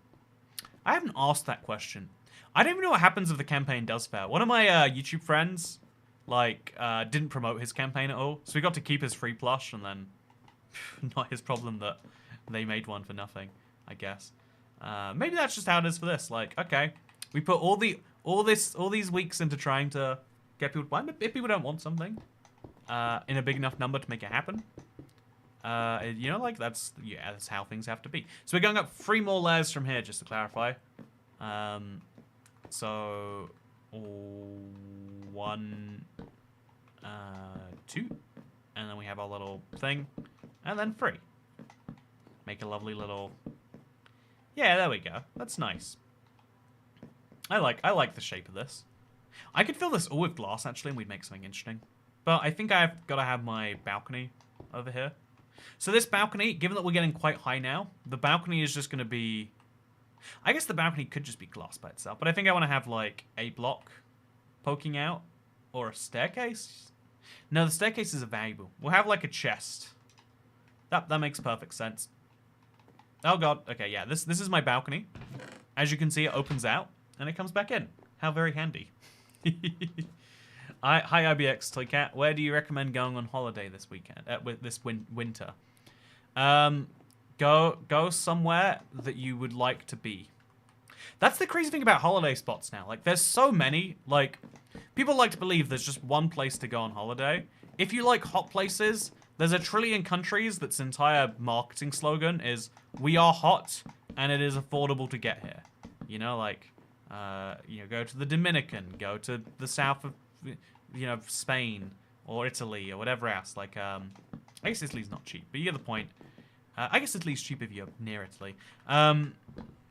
I haven't asked that question. I don't even know what happens if the campaign does fail. One of my YouTube friends, like, didn't promote his campaign at all, so he got to keep his free plush, and then not his problem that they made one for nothing, I guess. Maybe that's just how it is for this. Like, okay, we put all these weeks into trying to get people to buy. If people don't want something in a big enough number to make it happen, you know, like that's how things have to be. So we're going up 3 more layers from here, just to clarify. So 1, 2, and then we have our little thing, and then 3. Make a lovely little. Yeah, there we go. That's nice. I like the shape of this. I could fill this all with glass actually, and we'd make something interesting. But I think I've got to have my balcony over here. So this balcony, given that we're getting quite high now, the balcony is just going to be... I guess the balcony could just be glass by itself, but I think I want to have, like, a block poking out, or a staircase. No, the staircases are valuable. We'll have, like, a chest. That makes perfect sense. Oh, God. Okay, yeah, this is my balcony. As you can see, it opens out, and it comes back in. How very handy. Hi, IBX Toycat. Where do you recommend going on holiday this weekend? This winter? Go somewhere that you would like to be. That's the crazy thing about holiday spots now. Like, there's so many. Like, people like to believe there's just one place to go on holiday. If you like hot places, there's 1 trillion countries that's entire marketing slogan is, we are hot, and it is affordable to get here. You know, like, you know, go to the Dominican, go to the south of, you know, Spain, or Italy, or whatever else. Like, I guess Italy's not cheap, but you get the point. I guess Italy's cheap if you're near Italy.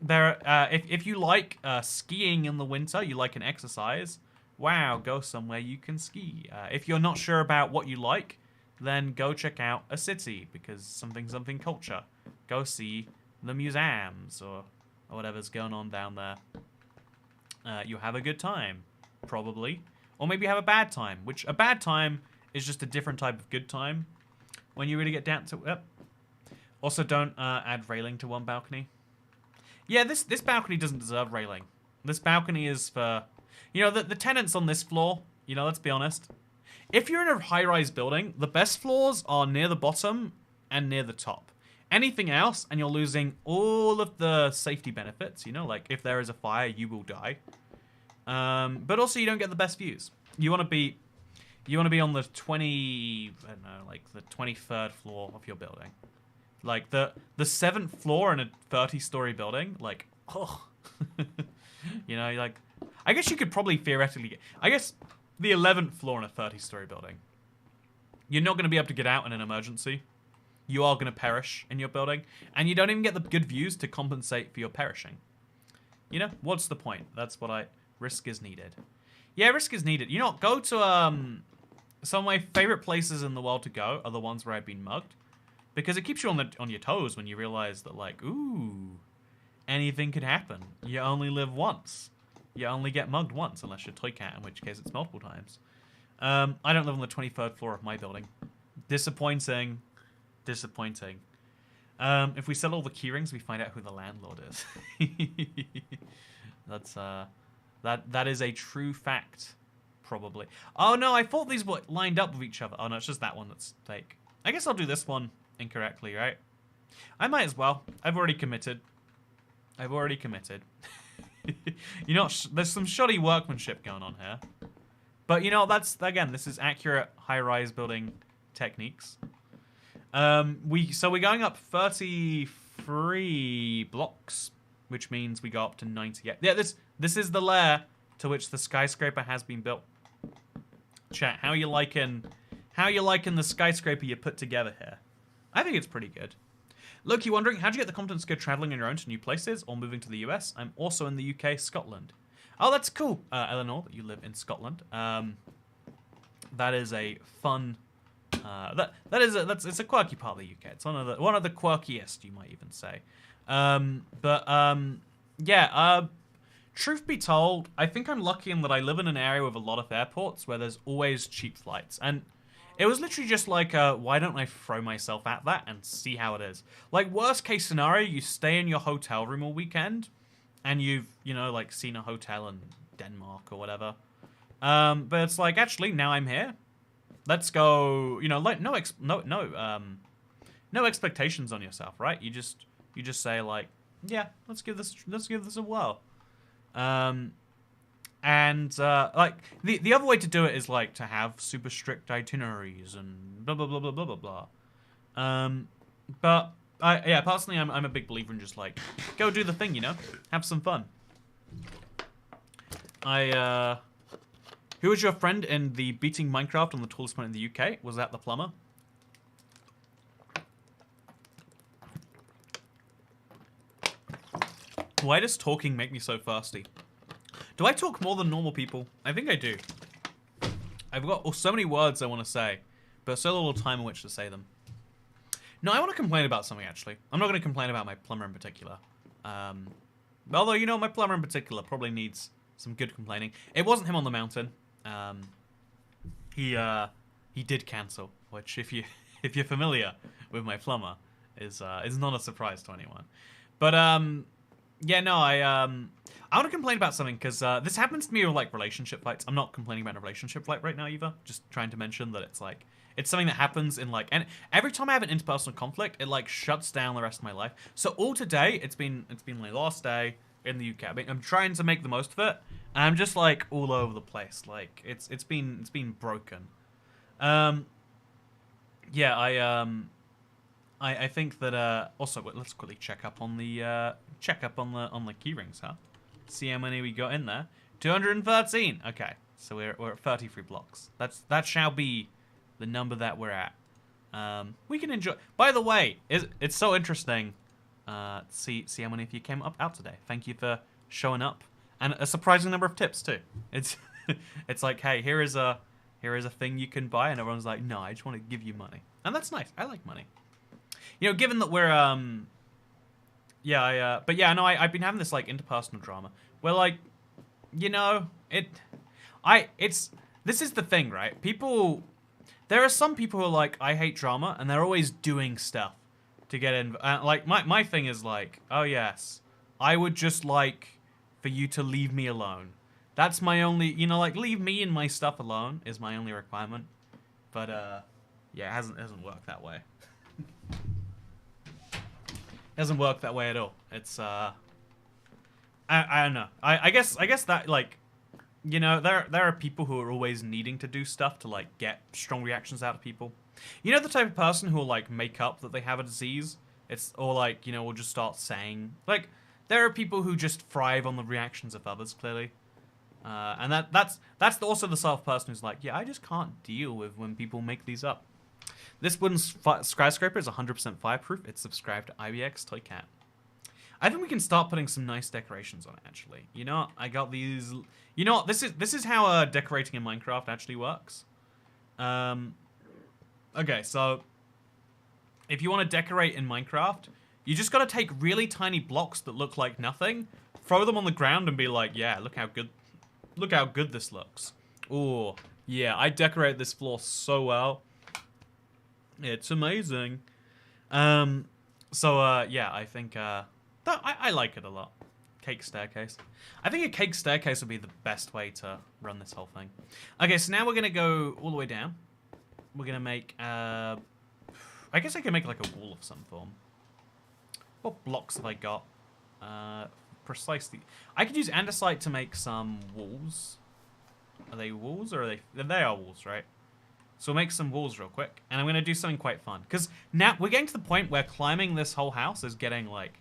If you like skiing in the winter, you like an exercise, wow, go somewhere you can ski. If you're not sure about what you like, then go check out a city, because something culture. Go see the museums, or whatever's going on down there. You'll have a good time, probably. Or maybe have a bad time, which a bad time is just a different type of good time when you really get down to it. Also, don't add railing to one balcony. Yeah, this balcony doesn't deserve railing. This balcony is for, you know, the tenants on this floor, you know, let's be honest. If you're in a high-rise building, the best floors are near the bottom and near the top. Anything else, and you're losing all of the safety benefits, you know, like if there is a fire, you will die. But also you don't get the best views. You want to be on the 23rd floor of your building. Like the 7th floor in a 30-story building, like, oh. You know, like, I guess you could probably theoretically get, I guess the 11th floor in a 30-story building. You're not going to be able to get out in an emergency. You are going to perish in your building, and you don't even get the good views to compensate for your perishing. You know, what's the point? That's what risk is needed. Yeah, risk is needed. You know, go to, some of my favorite places in the world to go are the ones where I've been mugged. Because it keeps you on your toes when you realize that, like, ooh, anything could happen. You only live once. You only get mugged once, unless you're Toycat, in which case it's multiple times. I don't live on the 23rd floor of my building. Disappointing. Disappointing. If we sell all the keyrings, we find out who the landlord is. That's that is a true fact, probably. Oh no, I thought these were lined up with each other. Oh no, it's just that one that's fake. I guess I'll do this one incorrectly, right? I might as well. I've already committed. You know, there's some shoddy workmanship going on here. But, you know, that's, again, this is accurate high-rise building techniques. So we're going up 33 blocks, which means we go up to 90. Yeah, this is the layer to which the skyscraper has been built. Chat, how you liking the skyscraper you put together here? I think it's pretty good. Look, you're wondering, how'd you get the confidence to go traveling on your own to new places or moving to the US? I'm also in the UK, Scotland. Oh, that's cool, Eleanor, that you live in Scotland. That is a fun It's a quirky part of the UK. It's one of the quirkiest, you might even say. Yeah. Truth be told, I think I'm lucky in that I live in an area with a lot of airports where there's always cheap flights. And it was literally just like, why don't I throw myself at that and see how it is? Like, worst case scenario, you stay in your hotel room all weekend, and you've, like, seen a hotel in Denmark or whatever. But it's like, actually, now I'm here. Let's go, like, no expectations on yourself, right? You just say, like, yeah, let's give this a whirl. Like the other way to do it is like to have super strict itineraries and blah blah blah blah blah blah blah. But personally, I'm a big believer in just like go do the thing, have some fun. Who was your friend in the beating Minecraft on the tallest point in the UK? Was that the plumber? Why does talking make me so thirsty? Do I talk more than normal people? I think I do. I've got so many words I want to say, but so little time in which to say them. No, I want to complain about something, actually. I'm not going to complain about my plumber in particular. Although, my plumber in particular probably needs some good complaining. It wasn't him on the mountain. He did cancel, which if you're familiar with my plumber is not a surprise to anyone. But yeah, no, I want to complain about something because this happens to me with like relationship fights. I'm not complaining about a relationship fight right now either. Just trying to mention that it's like it's something that happens in like, and every time I have an interpersonal conflict, it like shuts down the rest of my life. So all today, it's been my last day in the UK. I'm trying to make the most of it, and I'm just like all over the place. Like it's been broken. Yeah, I think that also let's quickly check up on the key rings, huh? See how many we got in there. 213. Okay, so we're at 33 blocks. That shall be the number that we're at. We can enjoy. By the way, it's so interesting. See how many of you came out today. Thank you for showing up, and a surprising number of tips too. It's it's like, hey, here is a thing you can buy, and everyone's like, no, I just want to give you money, and that's nice. I like money. Given that we're but yeah, no, I've been having this like interpersonal drama where like, this is the thing, right? There are some people who are like, I hate drama, and they're always doing stuff to get in. Like my thing is like, oh yes, I would just like for you to leave me alone. That's my only, like leave me and my stuff alone is my only requirement. But yeah, it hasn't worked that way. Doesn't work that way at all. It's I don't know. I guess that like, there are people who are always needing to do stuff to like get strong reactions out of people. The type of person who will like make up that they have a disease. Or like, will just start saying like, there are people who just thrive on the reactions of others, clearly. And that's also the sort of person who's like, yeah, I just can't deal with when people make these up. This wooden skyscraper is 100% fireproof. It's subscribed to IBX Toy Cat. I think we can start putting some nice decorations on it, actually. I got these. This is how decorating in Minecraft actually works. Okay, so if you want to decorate in Minecraft, you just got to take really tiny blocks that look like nothing, throw them on the ground, and be like, yeah, look how good this looks. Oh, yeah, I decorated this floor so well. It's amazing. Yeah, I think I like it a lot. Cake staircase. I think a cake staircase would be the best way to run this whole thing. Okay, so now we're gonna go all the way down. We're gonna make I guess I can make like a wall of some form. What blocks have I got? Precisely. I could use andesite to make some walls. Are they walls or are they? They are walls, right? So we'll make some walls real quick, and I'm going to do something quite fun. Because now we're getting to the point where climbing this whole house is getting, like,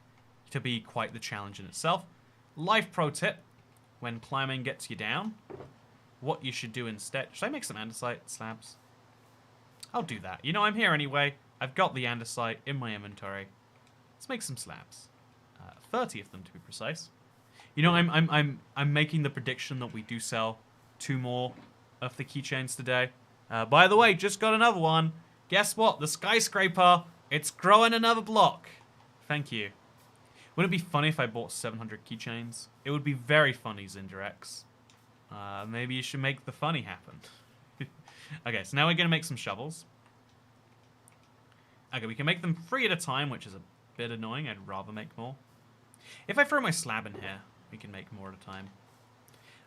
to be quite the challenge in itself. Life pro tip, when climbing gets you down, what you should do instead. Should I make some andesite slabs? I'll do that. I'm here anyway. I've got the andesite in my inventory. Let's make some slabs. 30 of them, to be precise. I'm making the prediction that we do sell 2 more of the keychains today. By the way, just got another one. Guess what? The skyscraper, it's growing another block. Thank you. Wouldn't it be funny if I bought 700 keychains? It would be very funny, Zinderex. Maybe you should make the funny happen. Okay, so now we're going to make some shovels. Okay, we can make them 3 at a time, which is a bit annoying. I'd rather make more. If I throw my slab in here, we can make more at a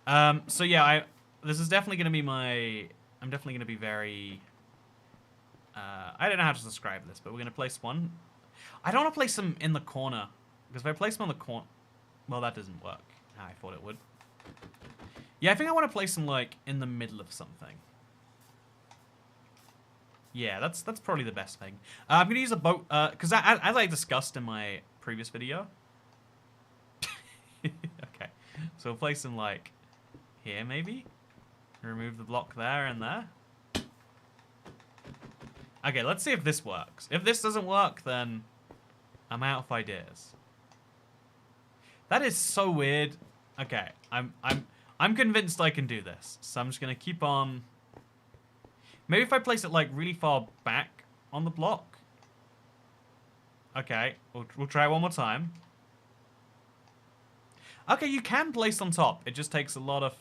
time. So yeah, this is definitely going to be my... I'm definitely going to be very... I don't know how to describe this, but we're going to place one. I don't want to place them in the corner. Because if I place them on the corner... Well, that doesn't work how I thought it would. Yeah, I think I want to place them, like, in the middle of something. Yeah, that's probably the best thing. I'm going to use a boat... Because as I discussed in my previous video... Okay. So we'll place them, like, here, maybe? Remove the block there and there. Okay, let's see if this works. If this doesn't work, then I'm out of ideas. That is so weird. Okay, I'm convinced I can do this. So I'm just gonna keep on. Maybe if I place it like really far back on the block. Okay, we'll try one more time. Okay, you can place on top. It just takes a lot of...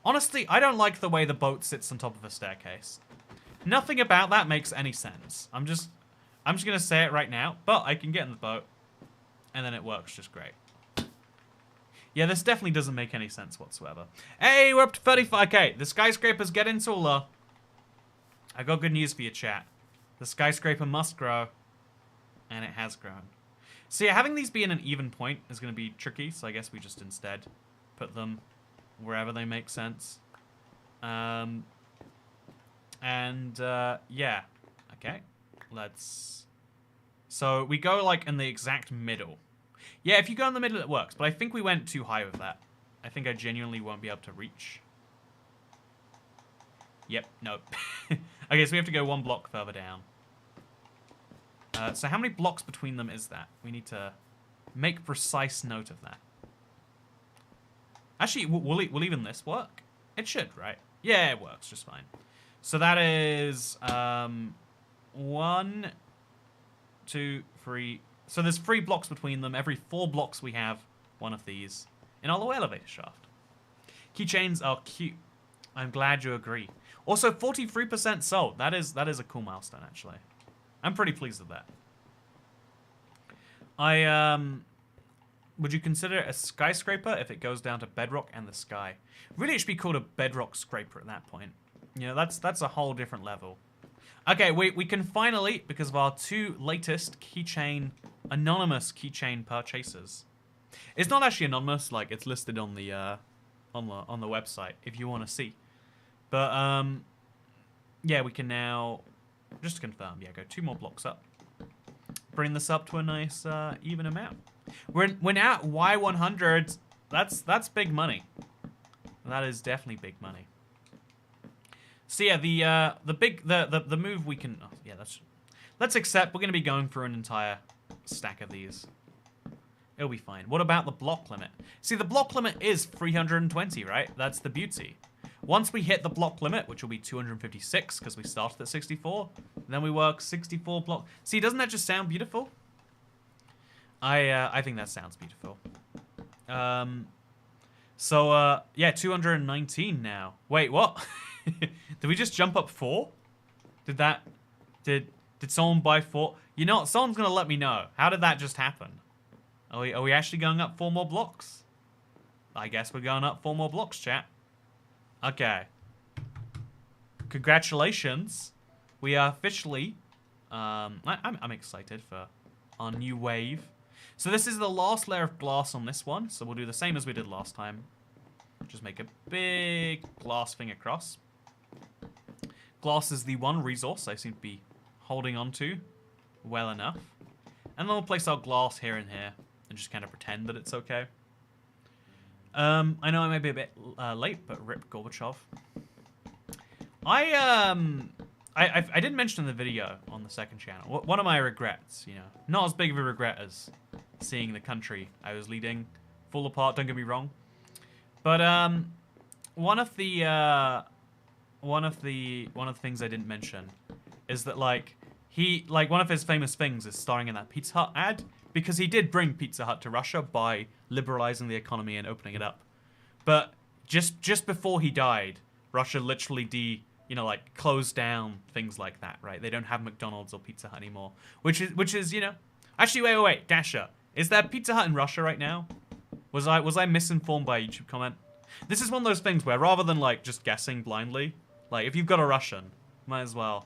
Honestly, I don't like the way the boat sits on top of a staircase. Nothing about that makes any sense. I'm just gonna say it right now, but I can get in the boat, and then it works just great. Yeah, this definitely doesn't make any sense whatsoever. Hey, we're up to 35k. The skyscraper's getting taller. I got good news for you, chat. The skyscraper must grow, and it has grown. So yeah, having these be in an even point is gonna be tricky, so I guess we just instead put them wherever they make sense. Yeah. Okay. Let's... So, we go, like, in the exact middle. Yeah, if you go in the middle, it works. But I think we went too high with that. I think I genuinely won't be able to reach. Yep. Nope. Okay, so we have to go 1 block further down. So how many blocks between them is that? We need to make precise note of that. Actually, will even this work? It should, right? Yeah, it works just fine. So that is 1, 2, 3. So there's 3 blocks between them. Every 4 blocks we have one of these in our low elevator shaft. Keychains are cute. I'm glad you agree. Also, 43% sold. That is a cool milestone, actually. I'm pretty pleased with that. Would you consider it a skyscraper if it goes down to bedrock and the sky? Really, it should be called a bedrock scraper at that point. You know, that's a whole different level. Okay, we can finally, because of our 2 latest keychain, anonymous keychain purchases. It's not actually anonymous, like it's listed on the website if you want to see. But yeah, we can now, just to confirm, yeah, go 2 more blocks up. Bring this up to a nice even amount. We're now at Y100. That's big money. That is definitely big money. So yeah, the move we can... Oh, yeah, let's accept we're going to be going through an entire stack of these. It'll be fine. What about the block limit? See, the block limit is 320, right? That's the beauty. Once we hit the block limit, which will be 256 because we started at 64, then we work 64 block. See, doesn't that just sound beautiful? I think that sounds beautiful. Yeah, 219 now. Wait, what? Did we just jump up 4? Did someone buy 4? You know what? Someone's gonna let me know. How did that just happen? Are we actually going up 4 more blocks? I guess we're going up 4 more blocks, chat. Okay. Congratulations. We are officially... I'm excited for our new wave. So this is the last layer of glass on this one. So we'll do the same as we did last time. Just make a big glass thing across. Glass is the one resource I seem to be holding on to well enough. And then we'll place our glass here and here and just kind of pretend that it's okay. I know I may be a bit late, but rip Gorbachev. I didn't mention in the video on the second channel. One of my regrets, you know, not as big of a regret as seeing the country I was leading fall apart, don't get me wrong. But one of the one of the things I didn't mention is that like one of his famous things is starring in that Pizza Hut ad because he did bring Pizza Hut to Russia by liberalizing the economy and opening it up. But just before he died, Russia literally closed down things like that, right? They don't have McDonald's or Pizza Hut anymore, which is Actually, wait, Dasher, is there Pizza Hut in Russia right now? Was I misinformed by a YouTube comment? This is one of those things where rather than like just guessing blindly, like if you've got a Russian, might as well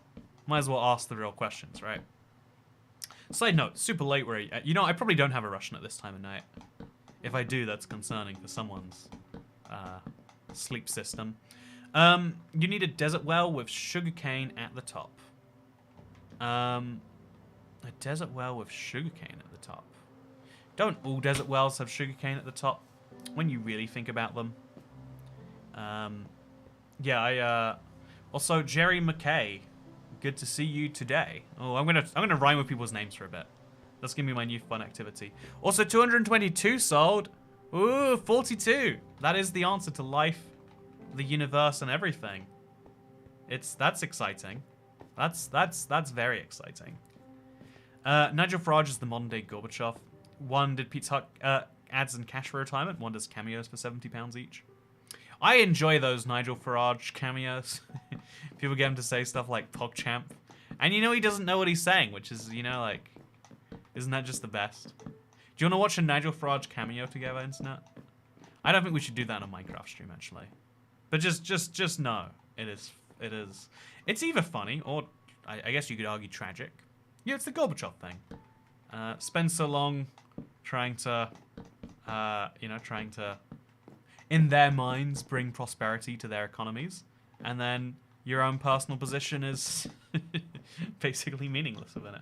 ask the real questions, right? Side note, super late where I probably don't have a Russian at this time of night. If I do, that's concerning for someone's sleep system. You need a desert well with sugarcane at the top. A desert well with sugarcane at the top. Don't all desert wells have sugarcane at the top? When you really think about them. Also, Jerry McKay. Good to see you today. Oh, I'm gonna rhyme with people's names for a bit. That's gonna be my new fun activity. Also, 222 sold. Ooh, 42. That is the answer to life, the universe, and everything. That's exciting. That's very exciting. Nigel Farage is the modern day Gorbachev. One did Pizza Hut ads and cash for retirement. One does cameos for £70 each. I enjoy those Nigel Farage cameos. People get him to say stuff like PogChamp. And he doesn't know what he's saying, which is, like, isn't that just the best? Do you want to watch a Nigel Farage cameo together, Internet? I don't think we should do that on a Minecraft stream, actually. But just know. It is. It's either funny or, I guess you could argue, tragic. Yeah, it's the Gorbachev thing. Spend so long trying to, in their minds, bring prosperity to their economies. And then your own personal position is basically meaningless within it.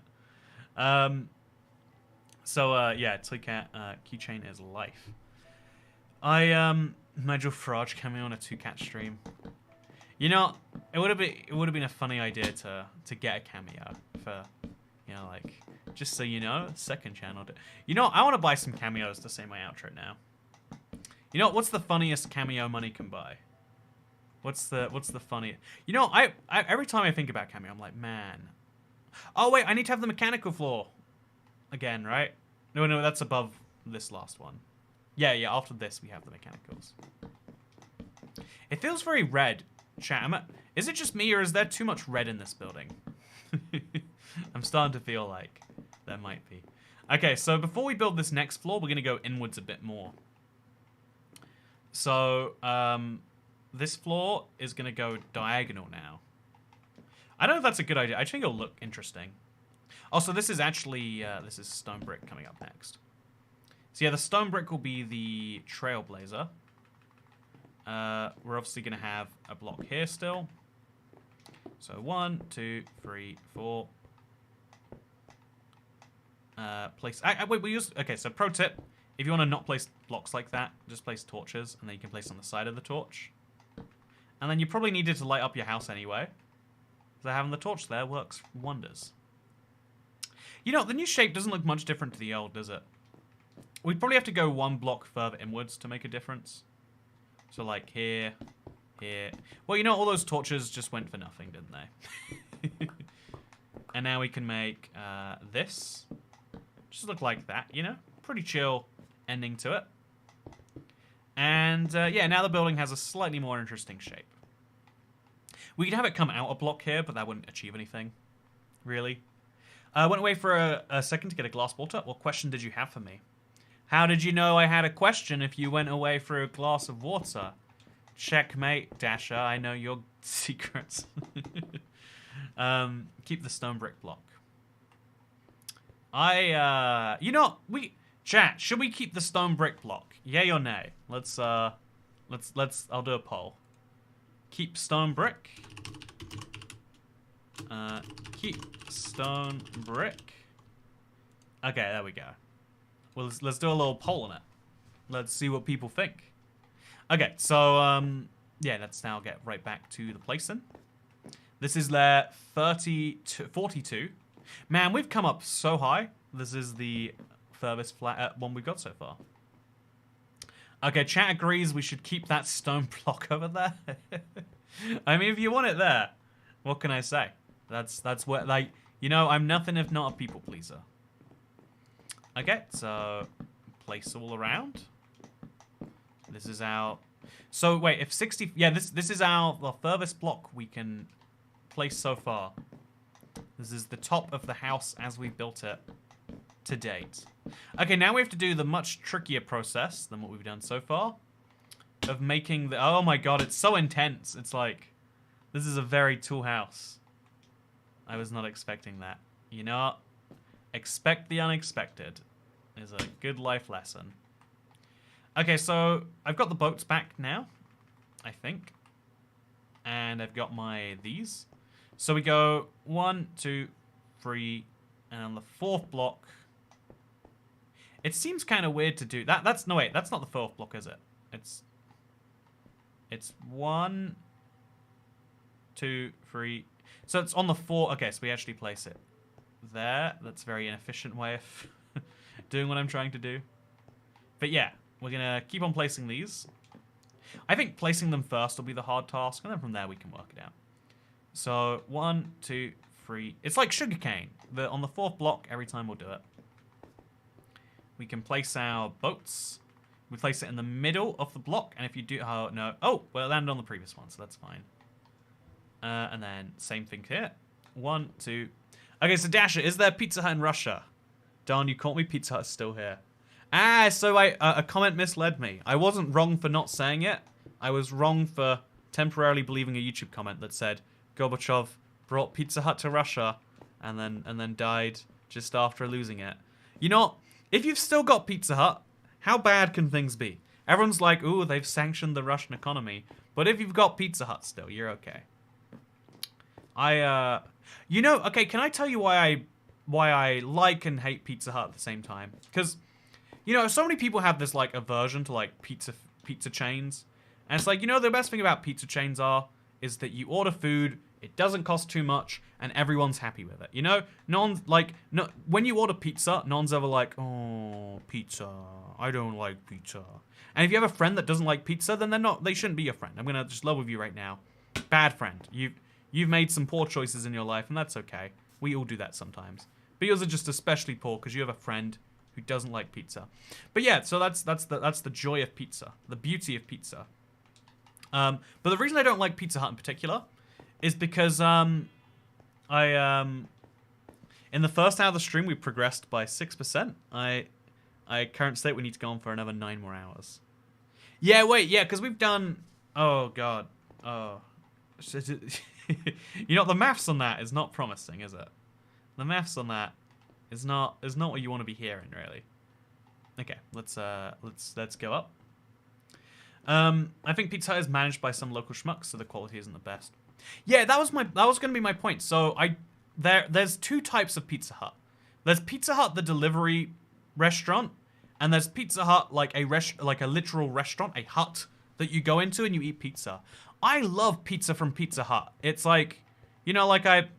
Toycat keychain is life. Nigel Farage cameo on a 2-cat stream. It would have been a funny idea to get a cameo for, just so second channel. I want to buy some cameos to say my outro now. What's the funniest cameo money can buy? What's the funniest? I every time I think about cameo, I'm like, man. Oh wait, I need to have the mechanical floor again, right? No, that's above this last one. Yeah. After this, we have the mechanicals. It feels very red, chat. Is it just me, or is there too much red in this building? I'm starting to feel like there might be. Okay, so before we build this next floor, we're gonna go inwards a bit more. So, this floor is going to go diagonal now. I don't know if that's a good idea. I think it'll look interesting. Also, this is actually, this is stone brick coming up next. So yeah, the stone brick will be the trailblazer. We're obviously going to have a block here still. So 1, 2, 3, 4. Okay, so pro tip. If you want to not place blocks like that, just place torches, and then you can place on the side of the torch. And then you probably needed to light up your house anyway. So having the torch there works wonders. The new shape doesn't look much different to the old, does it? We'd probably have to go 1 block further inwards to make a difference. So like here. Well, all those torches just went for nothing, didn't they? And now we can make this. Just look like that, Pretty chill ending to it. And now the building has a slightly more interesting shape. We could have it come out a block here, but that wouldn't achieve anything, really. I went away for a second to get a glass water. What question did you have for me? How did you know I had a question if you went away for a glass of water? Checkmate, Dasher. I know your secrets. Keep the stone brick block. Chat, should we keep the stone brick block? Yay or nay? Let's I'll do a poll. Keep stone brick. Keep stone brick. Okay, there we go. Well, let's do a little poll on it. Let's see what people think. Okay, so let's now get right back to the placing. This is layer 42. Man, we've come up so high. This is the furthest flat one we've got so far. Okay, chat agrees we should keep that stone block over there. I mean, if you want it there, what can I say? That's what, like, you know, I'm nothing if not a people pleaser. Okay, so place all around. This is our... So, wait, if 60... Yeah, this is the furthest block we can place so far. This is the top of the house as we built it to date. Okay, now we have to do the much trickier process than what we've done so far. Of making the... Oh my god, it's so intense. It's like... This is a very tall house. I was not expecting that. You know what? Expect the unexpected is a good life lesson. Okay, so I've got the boats back now, I think. And I've got these. So we go 1, 2, 3, and on the 4th block... It seems kind of weird to do... No, wait, that's not the 4th block, is it? It's 1, 2, 3... So it's on the 4... Okay, so we actually place it there. That's a very inefficient way of doing what I'm trying to do. But yeah, we're going to keep on placing these. I think placing them first will be the hard task, and then from there we can work it out. So 1, 2, 3... It's like sugarcane. On the 4th block, every time we'll do it. We can place our boats. We place it in the middle of the block, and if you do... Oh, no. Oh, well, it landed on the previous one, so that's fine. And then same thing here. 1, 2... Okay, so Dasher, is there Pizza Hut in Russia? Darn, you caught me. Pizza Hut's still here. Ah, so a comment misled me. I wasn't wrong for not saying it. I was wrong for temporarily believing a YouTube comment that said Gorbachev brought Pizza Hut to Russia and then died just after losing it. You know, if you've still got Pizza Hut, how bad can things be? Everyone's like, ooh, they've sanctioned the Russian economy. But if you've got Pizza Hut still, you're okay. You know, okay, can I tell you why I like and hate Pizza Hut at the same time? Because, you know, so many people have this, like, aversion to, like, pizza chains. And it's like, you know, the best thing about pizza chains is that you order food, it doesn't cost too much, and everyone's happy with it. You know? When you order pizza, no one's ever like, oh, pizza, I don't like pizza. And if you have a friend that doesn't like pizza, then they shouldn't be your friend. I'm gonna just level with you right now. Bad friend. You've made some poor choices in your life, and that's okay. We all do that sometimes. But yours are just especially poor because you have a friend who doesn't like pizza. But yeah, so that's the joy of pizza, the beauty of pizza. But the reason I don't like Pizza Hut in particular is because in the first hour of the stream we progressed by 6%. Current state we need to go on for another 9 more hours. Yeah, wait, yeah, because we've done. Oh god, oh. You know, the maths on that is not promising, is it? The maths on that is not what you want to be hearing, really. Okay, let's go up. I think Pizza Hut is managed by some local schmucks, so the quality isn't the best. Yeah, that was going to be my point. So there's 2 types of Pizza Hut. There's Pizza Hut, the delivery restaurant, and there's Pizza Hut like a literal restaurant, a hut that you go into and you eat pizza. I love pizza from Pizza Hut. It's like, you know, like I'm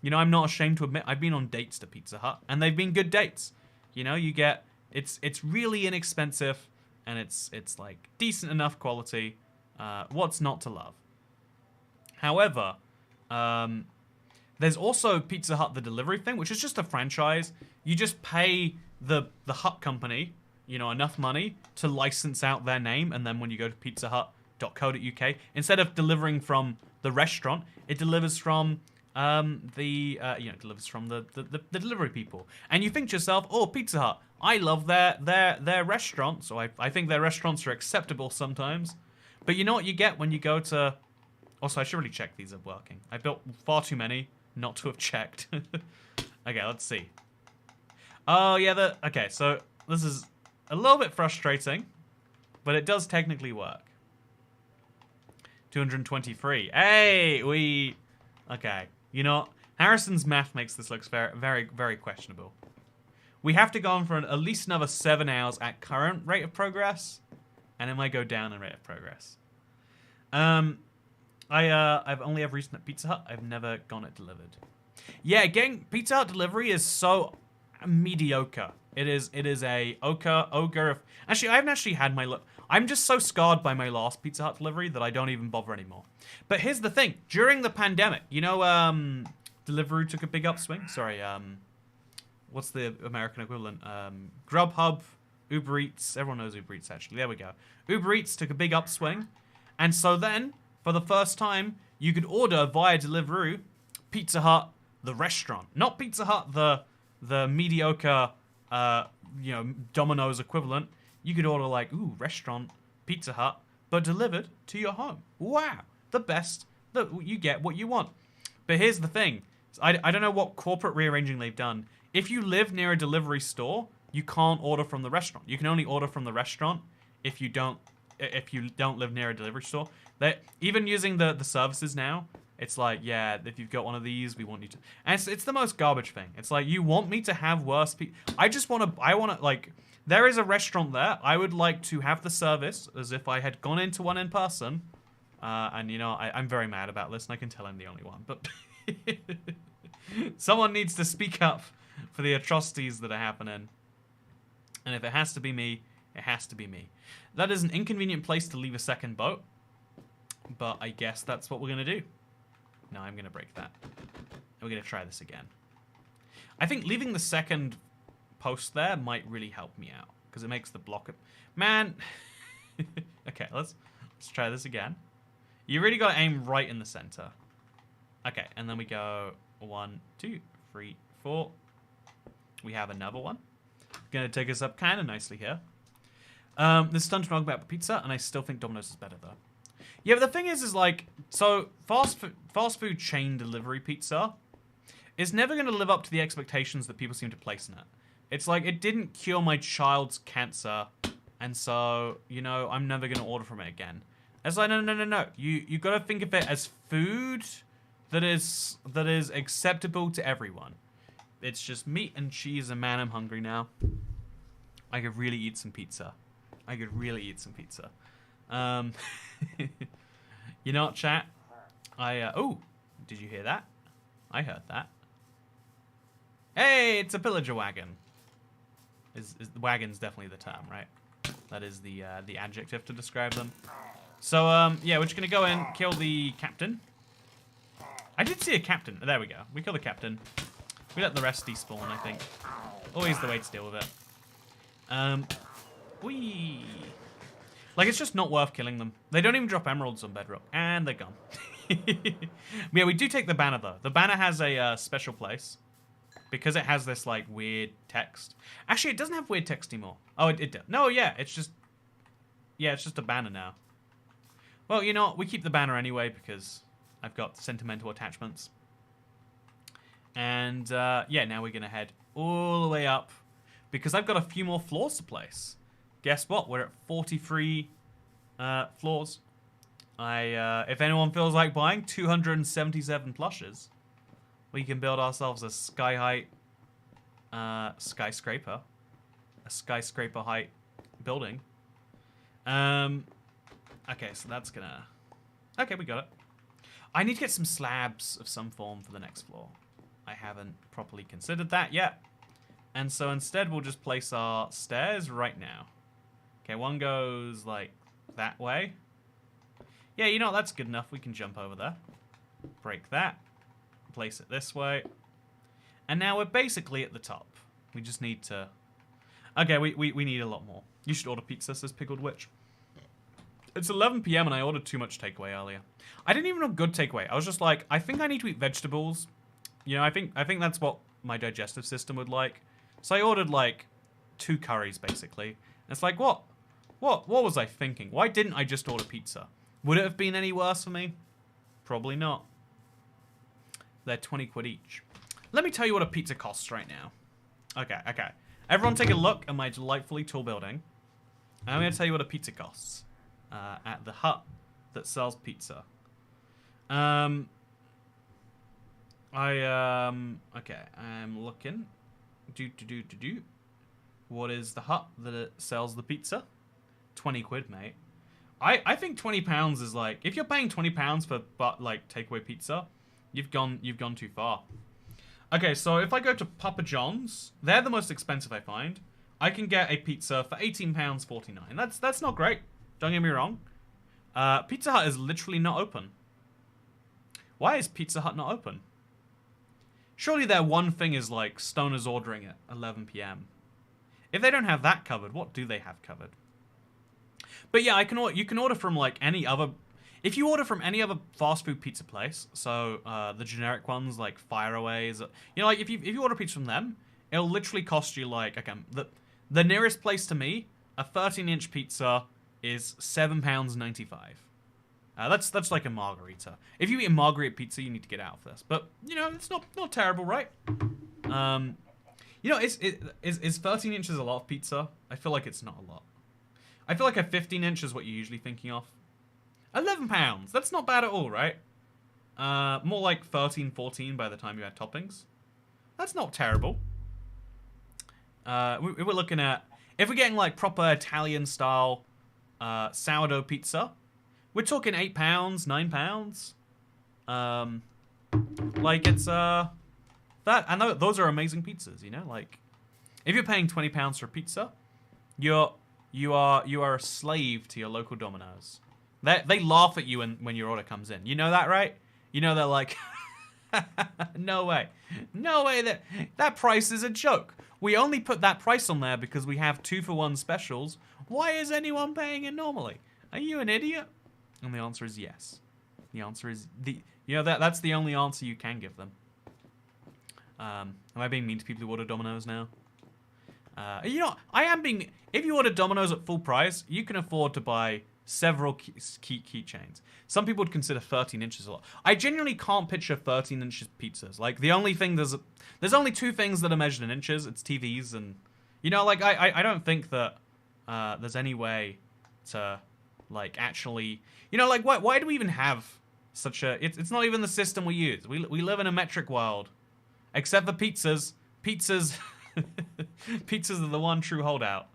not ashamed to admit I've been on dates to Pizza Hut, and they've been good dates. You know, it's really inexpensive, and it's like decent enough quality. What's not to love? However, there's also Pizza Hut the delivery thing, which is just a franchise. You just pay the Hut company, you know, enough money to license out their name, and then when you go to pizzahut.co.uk, instead of delivering from the restaurant, it delivers from the delivery people. And you think to yourself, oh, Pizza Hut, I love their restaurants, so I think their restaurants are acceptable sometimes. But you know what you get when you go to... Also, I should really check these are working. I built far too many not to have checked. Okay, let's see. Oh, yeah, okay, so this is a little bit frustrating, but it does technically work. 223. Hey, okay. You know, Harrison's math makes this look very, very, very questionable. We have to go on for at least another 7 hours at current rate of progress, and it might go down in rate of progress. I've only ever eaten at Pizza Hut. I've never gotten it delivered. Yeah, getting Pizza Hut delivery is so mediocre. It is a ogre. Actually, I haven't actually had my look. I'm just so scarred by my last Pizza Hut delivery that I don't even bother anymore. But here's the thing: during the pandemic, you know, Deliveroo took a big upswing. Sorry, what's the American equivalent? Grubhub, Uber Eats. Everyone knows Uber Eats. Actually, there we go. Uber Eats took a big upswing, and so then for the first time, you could order via Deliveroo, Pizza Hut, the restaurant, not Pizza Hut, the mediocre. You know, Domino's equivalent. You could order like, ooh, restaurant, Pizza Hut, but delivered to your home. Wow, the best. That you get what you want. But here's the thing. I don't know what corporate rearranging they've done. If you live near a delivery store, you can't order from the restaurant. You can only order from the restaurant if you don't live near a delivery store. They even using the services now. It's like, yeah, if you've got one of these, we want you to. And it's the most garbage thing. It's like, you want me to have worse people. I want to, like, there is a restaurant there. I would like to have the service as if I had gone into one in person. And, you know, I'm very mad about this, and I can tell I'm the only one. But someone needs to speak up for the atrocities that are happening. And if it has to be me, it has to be me. That is an inconvenient place to leave a second boat. But I guess that's what we're going to do. No, I'm going to break that. We're going to try this again. I think leaving the second post there might really help me out. Because it makes the block... Man! Okay, let's try this again. You really got to aim right in the center. Okay, and then we go 1, 2, 3, 4. We have another one. Going to take us up kind of nicely here. There's a ton to talk about pizza, and I still think Domino's is better, though. Yeah, but the thing is like, so fast food chain delivery pizza is never going to live up to the expectations that people seem to place in it. It's like, it didn't cure my child's cancer, and so, you know, I'm never going to order from it again. It's like, no. You got to think of it as food that is acceptable to everyone. It's just meat and cheese, and man, I'm hungry now. I could really eat some pizza. You know what, chat? Oh, did you hear that? I heard that. Hey, it's a pillager wagon. The wagon's definitely the term, right? That is the adjective to describe them. So, yeah, we're just gonna go in, kill the captain. I did see a captain. There we go. We kill the captain. We let the rest despawn, I think. Always the way to deal with it. Whee! Like, it's just not worth killing them. They don't even drop emeralds on Bedrock. And they're gone. Yeah, we do take the banner, though. The banner has a special place. Because it has this, like, weird text. Actually, it doesn't have weird text anymore. Oh, it does. No, yeah, it's just... Yeah, it's just a banner now. Well, you know what? We keep the banner anyway, because I've got sentimental attachments. And, yeah, now we're going to head all the way up. Because I've got a few more floors to place. Guess what? We're at 43 floors. If anyone feels like buying 277 plushes, we can build ourselves a sky height skyscraper. A skyscraper height building. Okay, so that's gonna... Okay, we got it. I need to get some slabs of some form for the next floor. I haven't properly considered that yet. And so instead we'll just place our stairs right now. Okay, one goes like that way. Yeah, you know what, that's good enough. We can jump over there. Break that. Place it this way. And now we're basically at the top. We just need to... Okay, we need a lot more. You should order pizza, says Pickled Witch. It's 11 PM and I ordered too much takeaway earlier. I didn't even know good takeaway. I was just like, I think I need to eat vegetables. You know, I think that's what my digestive system would like. So I ordered like 2 curries basically. And it's like, what was I thinking? Why didn't I just order pizza? Would it have been any worse for me? Probably not. They're 20 quid each. Let me tell you what a pizza costs right now. Okay. Everyone take a look at my delightfully tall building. And I'm going to tell you what a pizza costs. At the hut that sells pizza. Okay, I'm looking. What is the hut that it sells the pizza? 20 quid, mate. I think £20 is like, if you're paying £20 for like takeaway pizza, you've gone too far. Okay, so if I go to Papa John's, they're the most expensive I find. I can get a pizza for £18.49. That's not great. Don't get me wrong. Pizza Hut is literally not open. Why is Pizza Hut not open? Surely their one thing is like stoners ordering at 11 p.m. If they don't have that covered, what do they have covered? But yeah, you can order from like any other. If you order from any other fast food pizza place, so the generic ones like Fireaways, like if you order pizza from them, it'll literally cost you like, okay, the nearest place to me, a 13-inch pizza is £7.95. That's like a margarita. If you eat a margarita pizza, you need to get out of this. But it's not terrible, right? Is 13 inches a lot of pizza? I feel like it's not a lot. I feel like a 15-inch is what you're usually thinking of. £11. That's not bad at all, right? More like 13, 14 by the time you add toppings. That's not terrible. We're looking at, if we're getting like proper Italian style sourdough pizza, we're talking £8, £9. Like it's that, and those are amazing pizzas. Like if you're paying £20 for a pizza, you are a slave to your local Domino's. They laugh at you when your order comes in. You know that, right? They're like, no way that price is a joke. We only put that price on there because we have 2-for-1 specials. Why is anyone paying it normally? Are you an idiot? And the answer is yes. The answer is that's the only answer you can give them. Am I being mean to people who order Domino's now? I am being. If you order Domino's at full price, you can afford to buy several keychains. Some people would consider 13 inches a lot. I genuinely can't picture 13 inches pizzas. Like the only thing there's only 2 things that are measured in inches. It's TVs and like I don't think that there's any way to like actually like why do we even have such a it's not even the system we use. We live in a metric world, except for pizzas. Pizzas are the one true holdout.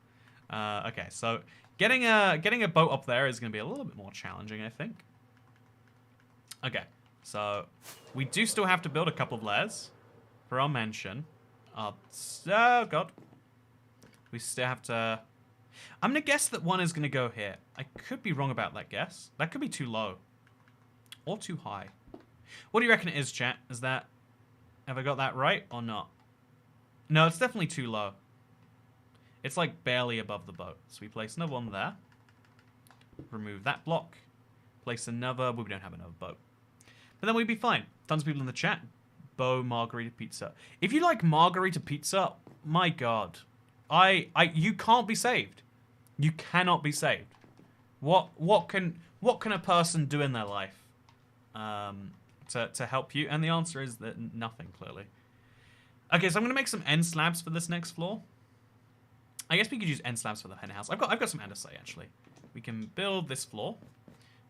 Okay, so getting a boat up there is going to be a little bit more challenging, I think. Okay, so we do still have to build a couple of layers for our mansion. Oh god. We still have to. I'm going to guess that one is going to go here. I could be wrong about that guess. That could be too low. Or too high. What do you reckon it is, chat? Have I got that right or not? No, it's definitely too low. It's like barely above the boat. So we place another one there. Remove that block. Place another. Well, we don't have another boat. But then we'd be fine. Tons of people in the chat. Bo margarita pizza. If you like margarita pizza, my god. You can't be saved. You cannot be saved. What can a person do in their life to help you? And the answer is that nothing, clearly. Okay, so I'm gonna make some end slabs for this next floor. I guess we could use end slabs for the penthouse. I've got some andesite actually. We can build this floor.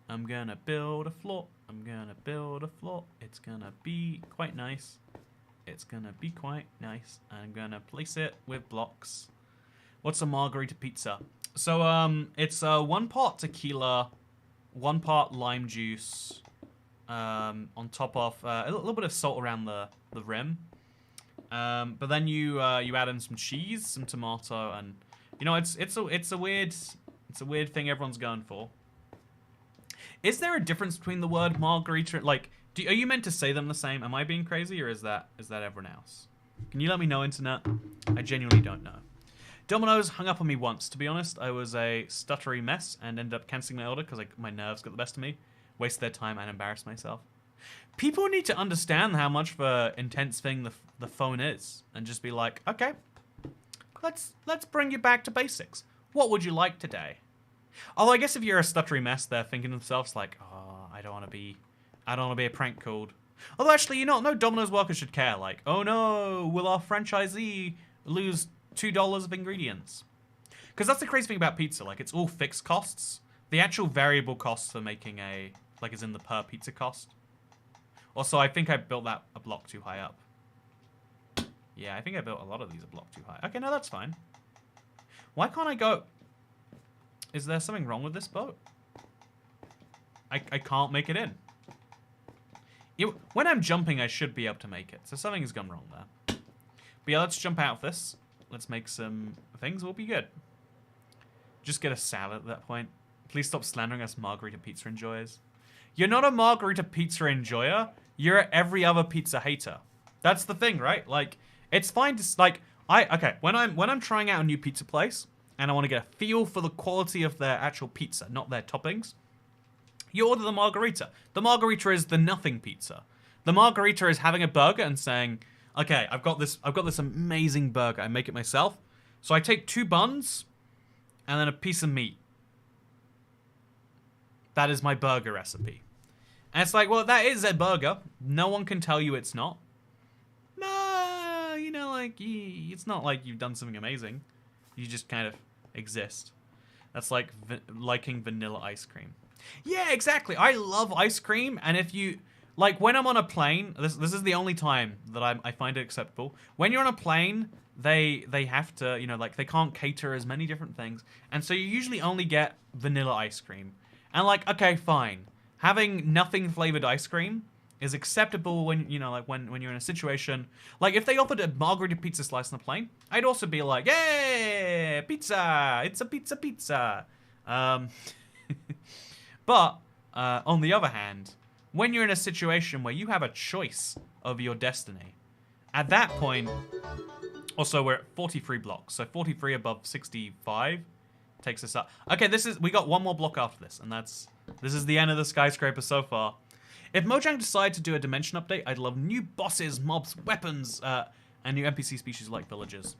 I'm gonna build a floor. I'm gonna build a floor. It's gonna be quite nice. It's gonna be quite nice. I'm gonna place it with blocks. What's a margarita pizza? So it's 1 part tequila, 1 part lime juice, on top of a little bit of salt around the rim. But then you add in some cheese, some tomato, and it's a weird thing everyone's going for. Is there a difference between the word margarita? Like, are you meant to say them the same? Am I being crazy, or is that everyone else? Can you let me know, internet? I genuinely don't know. Domino's hung up on me once. To be honest, I was a stuttery mess and ended up cancelling my order because my nerves got the best of me. Wasted their time and embarrassed myself. People need to understand how much of an intense thing the phone is, and just be like, okay, let's bring you back to basics. What would you like today? Although I guess if you're a stuttery mess, they're thinking to themselves like, oh, I don't want to be a prank called. Although actually, no Domino's workers should care. Like, oh no, will our franchisee lose $2 of ingredients? Because that's the crazy thing about pizza. Like, it's all fixed costs. The actual variable costs for making is in the per pizza cost. Also, I think I built that a block too high up. Yeah, I think I built a lot of these a block too high. Okay, no, that's fine. Why can't I go? Is there something wrong with this boat? I can't make it in. When I'm jumping, I should be able to make it. So something's gone wrong there. But yeah, let's jump out of this. Let's make some things. We'll be good. Just get a salad at that point. Please stop slandering us margarita pizza enjoyers. You're not a margarita pizza enjoyer. You're every other pizza hater. That's the thing, right? Like, it's fine to like okay, when I'm trying out a new pizza place and I want to get a feel for the quality of their actual pizza, not their toppings, you order the margarita. The margarita is the nothing pizza. The margarita is having a burger and saying, okay, I've got this amazing burger. I make it myself. So I take 2 buns and then a piece of meat. That is my burger recipe. And it's like, well, that is a burger. No one can tell you it's not. No, you know, like, it's not like you've done something amazing. You just kind of exist. That's like liking vanilla ice cream. Yeah, exactly. I love ice cream, and if you... Like, when I'm on a plane, this is the only time that I find it acceptable. When you're on a plane, they have to, you know, like, they can't cater as many different things. And so you usually only get vanilla ice cream. And, like, okay, fine. Having nothing flavored ice cream is acceptable when, you know, like, when you're in a situation. Like, if they offered a margarita pizza slice on the plane, I'd also be like, yay, pizza! It's a pizza! But, on the other hand, when you're in a situation where you have a choice of your destiny, at that point, also we're at 43 blocks, so 43 above 65 takes us up. Okay, we got one more block after this, and this is the end of the skyscraper so far. If Mojang decide to do a dimension update, I'd love new bosses, mobs, weapons, and new NPC species like villagers.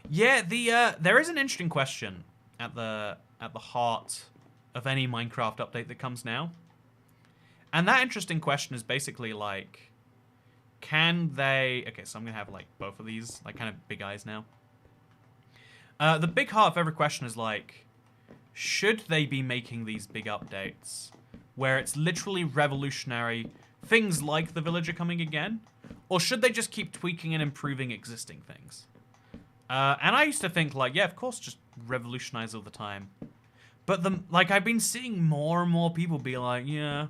Yeah, there is an interesting question at the heart of any Minecraft update that comes now. And that interesting question is basically like, can they... Okay, so I'm going to have like both of these, like kind of big eyes now. The big heart of every question is like, should they be making these big updates where it's literally revolutionary, things like the villager coming again? Or should they just keep tweaking and improving existing things? And I used to think like, yeah, of course, just revolutionize all the time. But I've been seeing more and more people be like, yeah,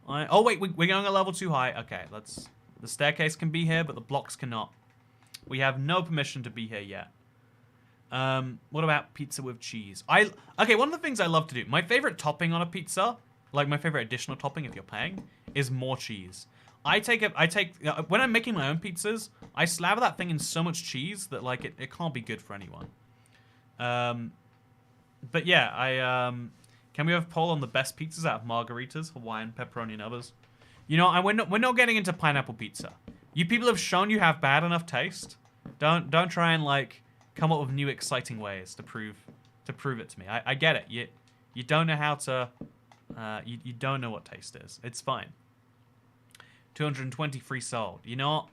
oh wait, we're going a level too high. Okay, the staircase can be here, but the blocks cannot. We have no permission to be here yet. What about pizza with cheese? Okay, one of the things I love to do, my favorite topping on a pizza, like my favorite additional topping if you're paying, is more cheese. When I'm making my own pizzas, I slather that thing in so much cheese that like it can't be good for anyone. But yeah, can we have a poll on the best pizzas out of margaritas, Hawaiian, pepperoni, and others? You know, we're not getting into pineapple pizza. You people have shown you have bad enough taste. Don't try and like come up with new exciting ways to prove it to me. I get it. You don't know how to. You don't know what taste is. It's fine. 223 sold. You know what?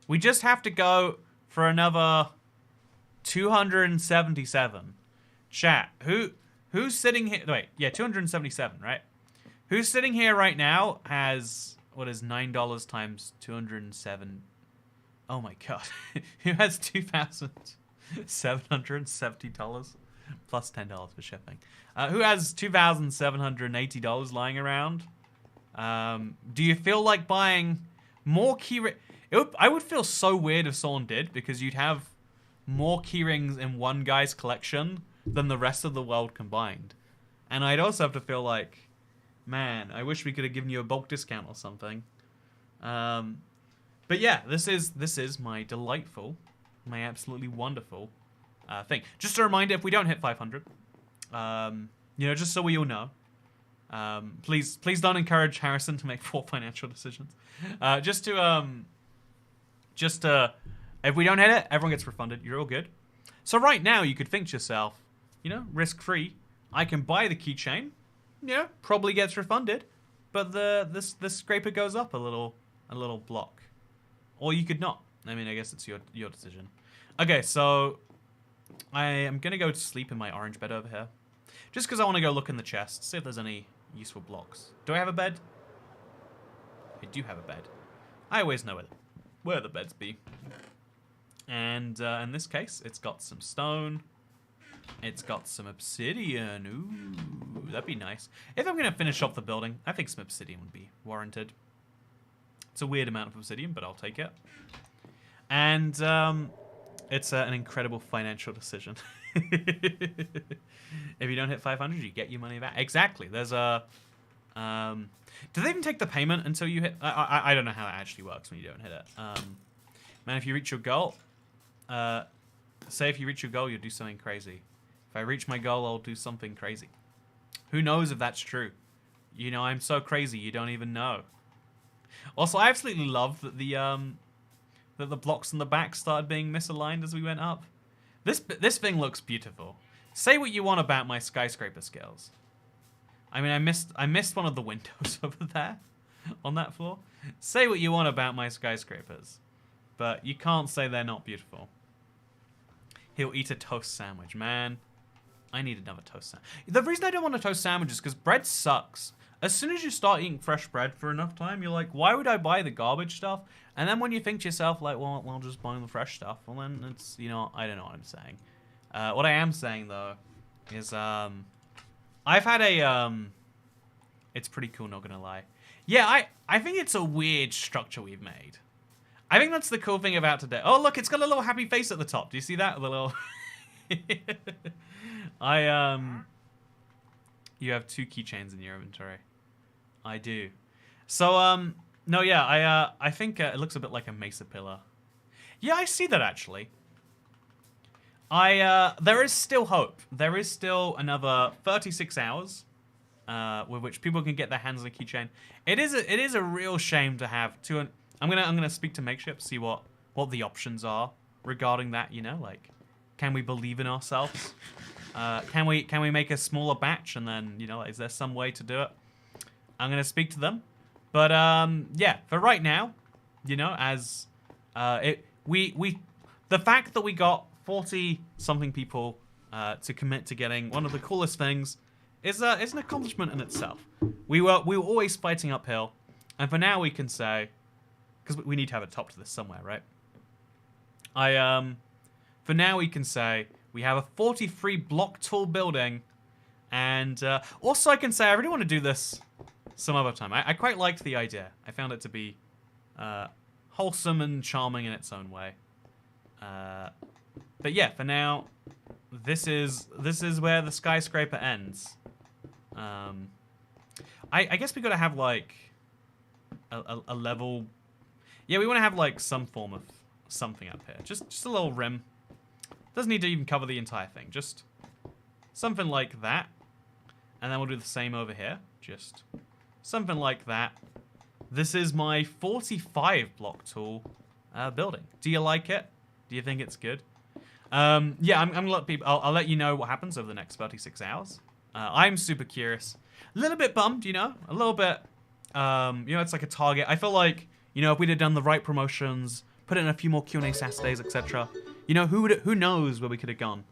We just have to go for another 277. Chat. Who's sitting here? Wait, yeah, 277, right? Who's sitting here right now has what is $9 times 207? Oh my god. Who has $2,770 plus $10 for shipping? Who has $2,780 lying around? Do you feel like buying more key I would feel so weird if someone did, because you'd have more keyrings in one guy's collection than the rest of the world combined. And I'd also have to feel like, man, I wish we could have given you a bulk discount or something. But yeah, this is my delightful, my absolutely wonderful thing. Just a reminder, if we don't hit 500, you know, just so we all know, please don't encourage Harrison to make poor financial decisions. If we don't hit it, everyone gets refunded. You're all good. So right now, you could think to yourself, you know, risk-free. I can buy the keychain. Yeah, probably gets refunded, but the scraper goes up a little block, or you could not. I mean, I guess it's your decision. Okay, so I am gonna go to sleep in my orange bed over here, just because I want to go look in the chest, see if there's any useful blocks. Do I have a bed? I do have a bed. I always know where the beds be. And in this case, it's got some stone. It's got some obsidian. Ooh, that'd be nice. If I'm going to finish off the building, I think some obsidian would be warranted. It's a weird amount of obsidian, but I'll take it. And it's an incredible financial decision. If you don't hit 500, you get your money back. Exactly. There's a... do they even take the payment until you hit... I don't know how it actually works when you don't hit it. Man, if you reach your goal... say if you reach your goal, you'll do something crazy. If I reach my goal, I'll do something crazy. Who knows if that's true? You know, I'm so crazy, you don't even know. Also, I absolutely love that the blocks on the back started being misaligned as we went up. This thing looks beautiful. Say what you want about my skyscraper skills. I mean, I missed one of the windows over there on that floor. Say what you want about my skyscrapers, but you can't say they're not beautiful. He'll eat a toast sandwich, man. I need another toast sandwich. The reason I don't want a toast sandwich is because bread sucks. As soon as you start eating fresh bread for enough time, you're like, why would I buy the garbage stuff? And then when you think to yourself, like, well, I'll just buy the fresh stuff. Well, then it's, you know, I don't know what I'm saying. What I am saying, though, is I've had a... It's pretty cool, not gonna lie. Yeah, I think it's a weird structure we've made. I think that's the cool thing about today. Oh, look, it's got a little happy face at the top. Do you see that? The little... You have 2 keychains in your inventory. I do. So, no, yeah, I think it looks a bit like a mesa pillar. Yeah, I see that, actually. There is still hope. There is still another 36 hours with which people can get their hands on a keychain. It is a real shame to have two... I'm gonna speak to Makeship, see what the options are regarding that, you know, like, can we believe in ourselves? Can we make a smaller batch, and then, you know, is there some way to do it? I'm gonna speak to them, but yeah, for right now, you know, as the fact that we got 40 something people to commit to getting one of the coolest things is an accomplishment in itself. We were always fighting uphill, and for now we can say, because we need to have a top to this somewhere, right? For now we can say we have a 43 block tall building, and also I can say I really want to do this some other time. I quite liked the idea. I found it to be wholesome and charming in its own way. But yeah, for now, this is where the skyscraper ends. I guess we gotta have like a level. Yeah, we want to have like some form of something up here. Just a little rim. Doesn't need to even cover the entire thing. Just something like that. And then we'll do the same over here. Just something like that. This is my 45 block tall building. Do you like it? Do you think it's good? Yeah, I'm gonna let people. I'll let you know what happens over the next 36 hours. I'm super curious. A little bit bummed, you know. A little bit. You know, it's like a target. I feel like, you know, if we'd have done the right promotions, put in a few more Q&A Saturdays, etc. You know, who knows where we could have gone.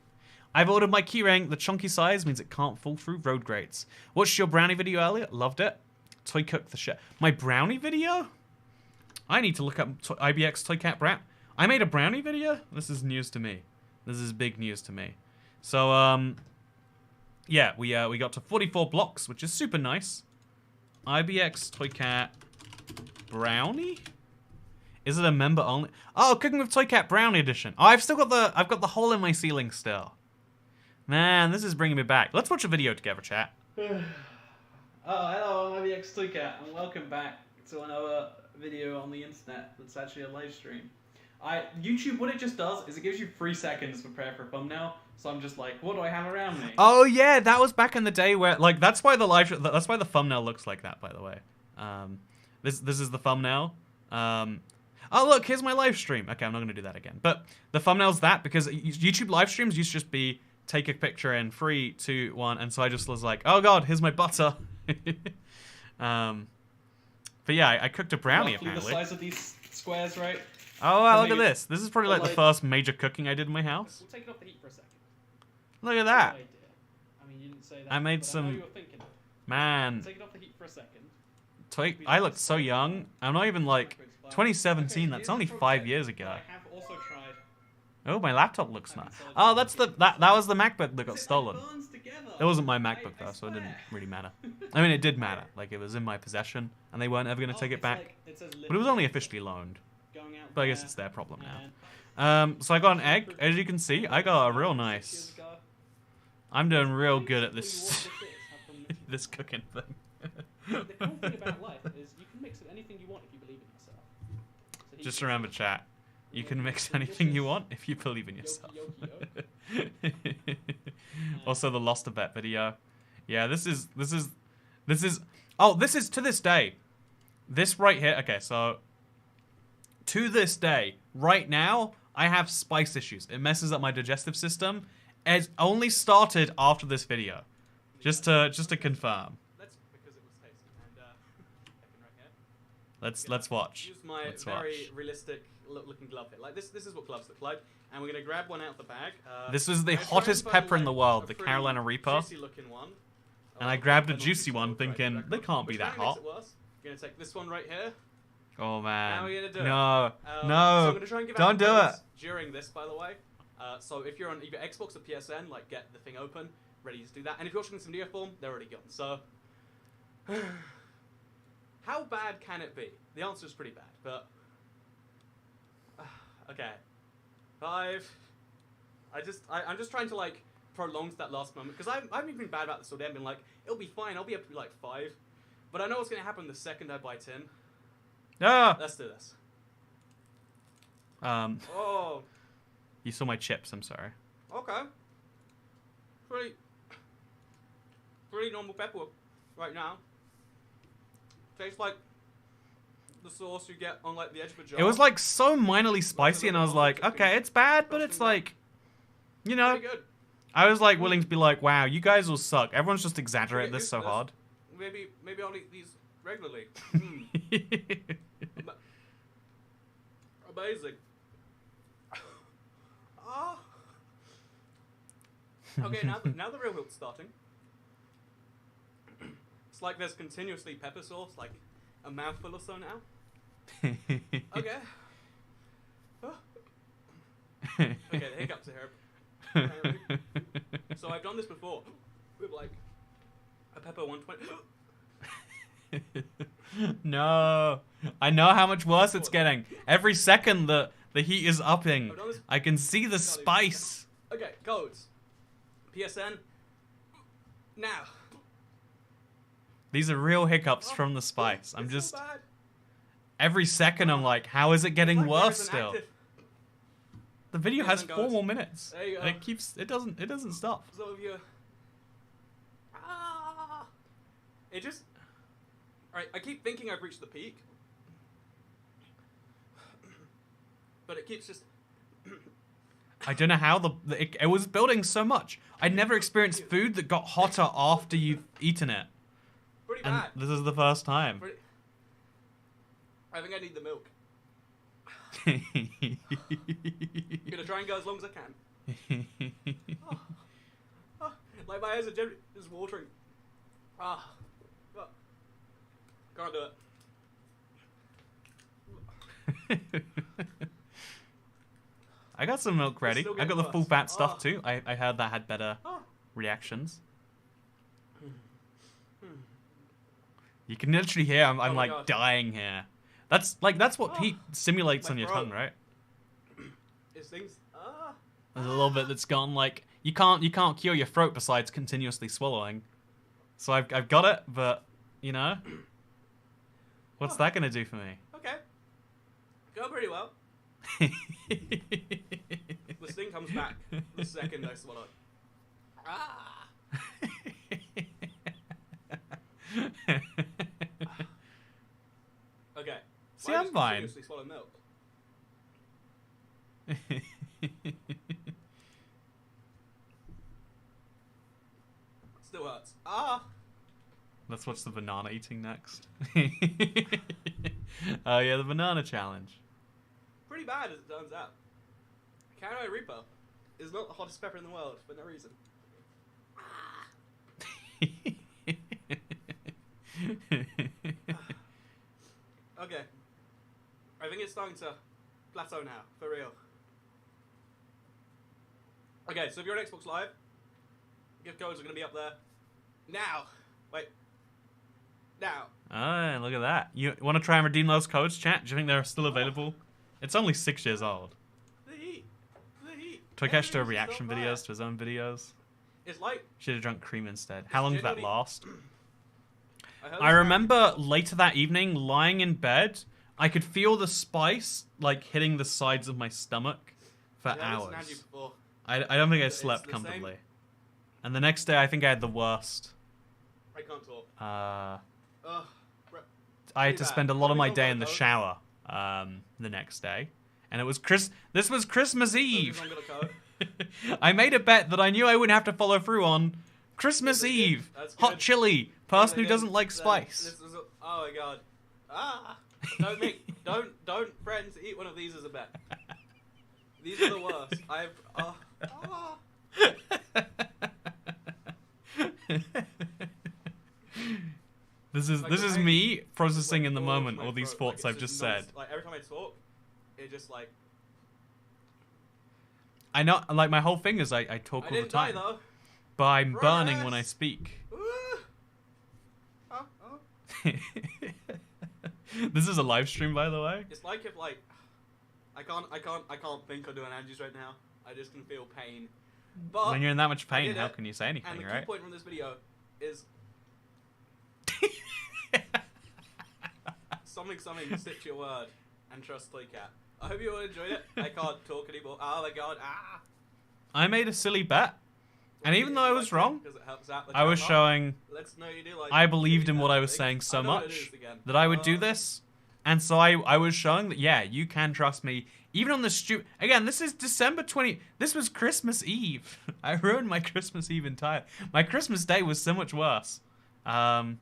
I've ordered my keyring. The chunky size means it can't fall through road grates. Watched your brownie video earlier. Loved it. Toy cook the shit. My brownie video? I need to look up IBX Toy Cat Brat. I made a brownie video? This is news to me. This is big news to me. So, yeah, we got to 44 blocks, which is super nice. IBX Toy Cat Brownie? Is it a member only? Oh, Cooking with Toy Cat Brownie edition. Oh, I've got the hole in my ceiling still. Man, this is bringing me back. Let's watch a video together, chat. Oh, hello, I'm IBX Toy Cat, and welcome back to another video on the internet that's actually a live stream. YouTube, what it just does is it gives you 3 seconds to prepare for a thumbnail. So I'm just like, what do I have around me? Oh yeah, that was back in the day where, like, that's why the thumbnail looks like that, by the way. This is the thumbnail. Oh look, here's my live stream. Okay, I'm not gonna do that again. But the thumbnail's that because YouTube live streams used to just be take a picture in 3, 2, 1, and so I just was like, oh god, here's my butter. But yeah, I cooked a brownie apparently. The size of these squares, right? Oh wow, look at this. This is probably like the first major cooking I did in my house. We'll take it off the heat for a second. Look at that. I mean, you didn't say that. I made some. I know you were thinking of. Man. Take it off the heat for a second. I look so young. I'm not even like 2017. That's only 5 years ago. I have also tried. Oh, my laptop looks nice. Oh, that was the MacBook that got stolen. It burns together. It wasn't my MacBook though, so it didn't really matter. I mean, it did matter. Like, it was in my possession, and they weren't ever going to take it back. But it was only officially loaned. But I guess it's their problem now. So I got an egg. As you can see, I got a real nice. I'm doing real good at this this cooking thing. The cool thing about life is you can mix anything you want if you believe in yourself. So Just remember, chat. You can mix anything you want if you believe in yourself. Also, the Lost a Bet video. Yeah, this is oh, this is to this day. This right here. Okay, so to this day, right now, I have spice issues. It messes up my digestive system. It only started after this video. Just to confirm. That's because it was tasty. And Let's watch. Use my very realistic looking glove here. Like this is what gloves look like. And we're gonna grab one out of the bag. This is the hottest pepper in the world, the Carolina Reaper. Juicy looking one. And I grabbed a juicy one, thinking they can't be that hot. We're gonna take this one right here. Oh man. How are we gonna do it? No, So no, I'm gonna try and give don't out do codes it. during this, by the way. So if you're on either Xbox or PSN, like get the thing open, ready to do that. And if you're watching this in video form, they're already gone. So how bad can it be? The answer is pretty bad, but okay. 5. I'm just trying to like prolong that last moment because I've been bad about this all day. I've been like, it'll be fine. I'll be up to like 5, but I know what's gonna happen the second I bite in. Ah. Let's do this. Oh. You saw my chips. I'm sorry. Okay. Pretty normal pepper right now. Tastes like the sauce you get on like the edge of a jar. It was like so minorly spicy, and I was like, okay, it's bad, but it's like, you know, pretty good. I was like willing to be like, wow, you guys will suck. Everyone's just exaggerating this so hard. Maybe I'll eat these regularly. Amazing. Ah. Okay, now the real milk's starting. It's like there's continuously pepper sauce, like a mouthful or so now. Okay. Okay, the hiccups are here. So I've done this before with like a pepper 120. No, I know how much worse it's getting. Every second the heat is upping. I can see the spice. Okay, codes. PSN. Now. These are real hiccups from the spice. I'm just so bad. every second I'm like, how is it getting Like worse an still? active- The video has PSN 4 goes. more minutes. There you go. And it doesn't stop. So if you. Ah. It just. Alright, I keep thinking I've reached the peak. But it keeps just. I don't know how it was building so much. I'd never experienced food that got hotter after you've eaten it. Pretty And bad. this is the first time. I think I need the milk. I'm gonna try and go as long as I can. Like my eyes are generally just watering. Can't do it. I got some milk ready. still I got getting the full worse. fat stuff too. I heard that had better reactions. You can literally hear I'm my like God. dying here. That's what heat simulates My on your throat. tongue, right? It's things. There's a little bit that's gone like you can't cure your throat besides continuously swallowing. So I've got it, but you know, what's that gonna do for me? Okay. Go pretty well. The sting comes back the second I swallow. Okay. See, Why I'm just fine. continuously swallow milk? Still hurts. Let's watch the banana eating next. Oh yeah, the banana challenge. Pretty bad as it turns out. Carolina Reaper is not the hottest pepper in the world for no reason. Okay. I think it's starting to plateau now, for real. Okay, so if you're on Xbox Live, Gift codes are gonna be up there. Now. Wait. Now. Oh, look at that. You want to try and redeem those codes, chat? Do you think they're still available? It's only 6 years old. The heat. The heat. Toycash do Everything's reaction still there. videos to his own videos. It's like. Should have drunk cream instead. How long did that genuinely- last? heard I this remember later that evening, lying in bed, I could feel the spice like hitting the sides of my stomach for I've heard this hours. analogy before. I don't think I It's slept the same- comfortably. And the next day, I think I had the worst. I can't talk. Uh, Ugh. I had Pretty to bad. spend a lot of What my do we day talk in the about, shower the next day. And it was This was Christmas Eve. I'm gonna go. I made a bet that I knew I wouldn't have to follow through on. Christmas That's good. Eve. That's Hot good. chili. Person who Again, doesn't like this spice. is oh my god. Ah! Don't friends eat one of these as a bet. These are the worst. This is Like, this is I- me processing like, in the all over moment my all these throat. Like, thoughts it's I've just non- said. Like every time I talk, it just like I know, like my whole thing is I talk I all the didn't die time, though. but I'm burning when I Progress. speak. Ooh. Oh. This is a live stream, by the way. It's like if like I can't think or do analogies right now. I just can feel pain. But When you're in that much I pain, did how it, can you say and anything, the right? key point from this video is something stitch your word and trust Toycat. I hope you all enjoyed it. I can't talk anymore. Oh my god. Ah. I made a silly bet, and even though I was wrong, Because it helps out the I was channel. showing Let's know you do like. I believed in what I was things. saying so I know what it much is again. that I would do this, and so I was showing that yeah, you can trust me even on the Again, this is December 20. This was Christmas Eve. I ruined my Christmas Eve entire. My Christmas Day was so much worse. Yeah,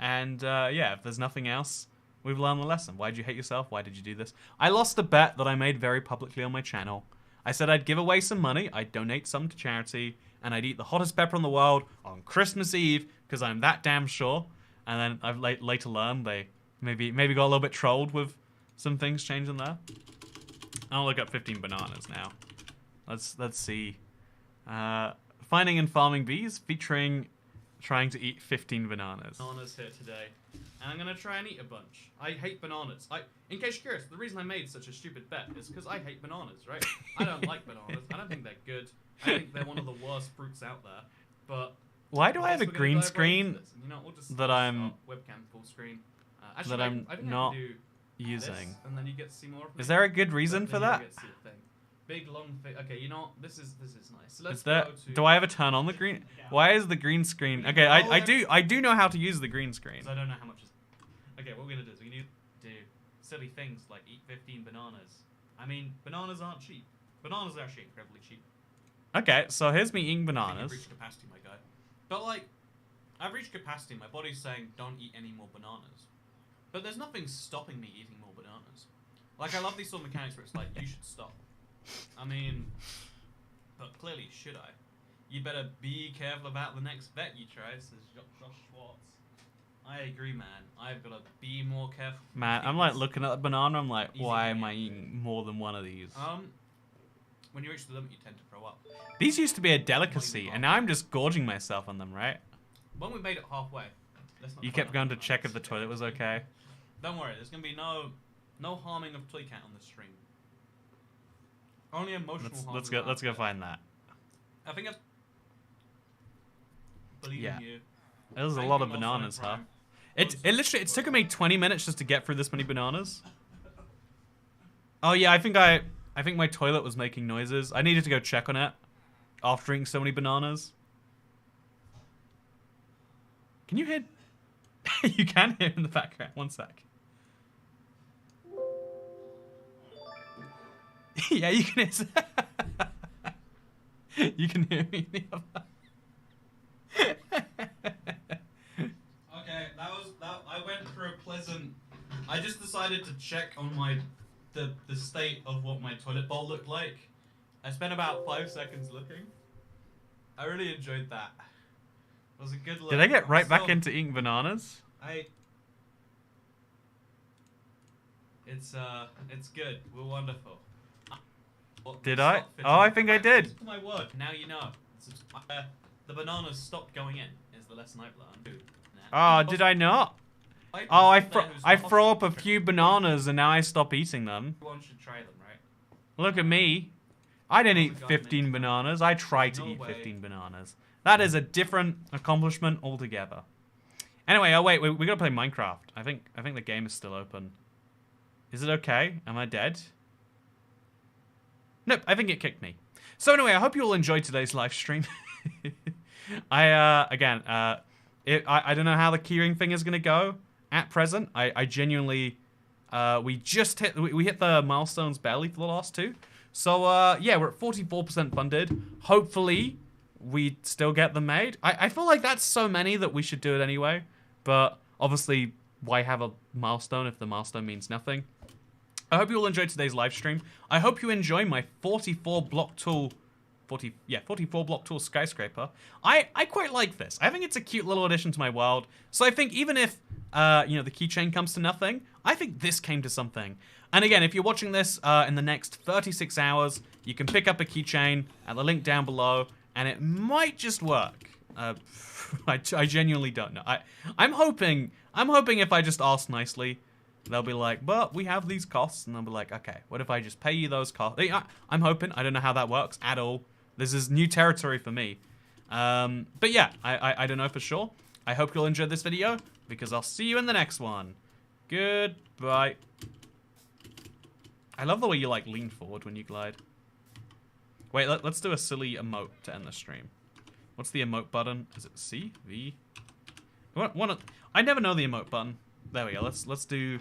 if there's nothing else, we've learned the lesson. Why did you hate yourself? Why did you do this? I lost a bet that I made very publicly on my channel. I said I'd give away some money, I'd donate some to charity, and I'd eat the hottest pepper in the world on Christmas Eve because I'm that damn sure. And then I've later learned they maybe got a little bit trolled with some things changing there. I'll look up 15 bananas now. Let's see. Finding and farming bees featuring trying to eat 15 bananas. Bananas here today, and I'm gonna try and eat a bunch. I hate bananas. In case you're curious, the reason I made such a stupid bet is because I hate bananas, right? I don't like bananas. I don't think they're good. I think they're one of the worst fruits out there. But why do I have a We're gonna green dive right screen into this, and, you know, we'll just that I'm- start webcam full screen. Actually, that I'm I think not I can do using? this, and then you get to see more of me. Is there a good reason Then for you that? get to see the thing. Big long thing. Okay, you know what? This is nice. So let's Is there? go to. Do I ever turn on the green? Why is the green screen? Okay, I do know how to use the green screen. 'Cause I don't know how much is. Okay, what we're gonna do is we need to do silly things like eat 15 bananas. I mean, bananas aren't cheap. Bananas are actually incredibly cheap. Okay, so here's me eating I think bananas. you've reached capacity, my guy. But like, I've reached capacity. My body's saying don't eat any more bananas. But there's nothing stopping me eating more bananas. Like, I love these sort of mechanics where it's like, you should stop. I mean, but clearly, should I? You better be careful about the next bet you try, says Josh Schwartz. I agree, man. I've got to be more careful. Man, I'm like looking at the banana. I'm like, Easy why going. am I eating more than one of these? When you reach the limit, you tend to throw up. These used to be a delicacy, and now I'm just gorging myself on them, right? When we made it halfway, let's not You try kept that going to bananas. check if the toilet was okay. Don't worry, there's gonna be no harming of Toycat on this stream. Only emotional harm. Let's go find that. I think I've believe Yeah. in you. There's a Thank lot you, of Monster bananas, in huh? Prime. It's taken me 20 minutes just to get through this many bananas. Oh yeah, I think my toilet was making noises. I needed to go check on it after eating so many bananas. Can you hear? You can hear in the background. One sec. Yeah, you can hear. You can hear me. In the other. Okay, I went through a pleasant. I just decided to check on the state of what my toilet bowl looked like. I spent about 5 seconds looking. I really enjoyed that. It was a good look. Did I get right back Still, into eating bananas? It's good. We're wonderful. Did I? Stop Oh, I fidgeting. think I did. Just my word. Now you know. The bananas stopped going in, is the lesson I've learned. Oh, did I not? Oh, I throw up a few bananas and now I stop eating them. Everyone should try them, right? Look at me. I didn't eat 15 bananas. I tried to eat 15 bananas. That is a different accomplishment altogether. Anyway, oh wait, we gotta play Minecraft. I think the game is still open. Is it okay? Am I dead? Nope, I think it kicked me. So anyway, I hope you all enjoyed today's live stream. I don't know how the keyring thing is gonna go at present. I genuinely, we hit the milestones barely for the last two. So yeah, we're at 44% funded. Hopefully, we still get them made. I feel like that's so many that we should do it anyway. But obviously, why have a milestone if the milestone means nothing? I hope you all enjoyed today's live stream. I hope you enjoy my 44 block tool skyscraper. I quite like this. I think it's a cute little addition to my world. So I think even if you know, the keychain comes to nothing, I think this came to something. And again, if you're watching this in the next 36 hours, you can pick up a keychain at the link down below, and it might just work. I genuinely don't know. I'm hoping if I just ask nicely, they'll be like, but we have these costs, and they'll be like, okay, what if I just pay you those costs? I'm hoping. I don't know how that works at all. This is new territory for me. But yeah, I don't know for sure. I hope you'll enjoy this video, because I'll see you in the next one. Goodbye. I love the way you, like, lean forward when you glide. Wait, let's do a silly emote to end the stream. What's the emote button? Is it C? V? I never know the emote button. There we go. Let's do...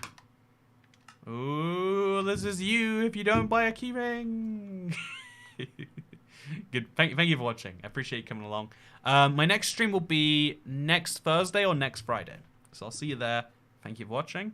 Ooh, this is you if you don't buy a keyring. Good. Thank you for watching. I appreciate you coming along. My next stream will be next Thursday or next Friday. So I'll see you there. Thank you for watching.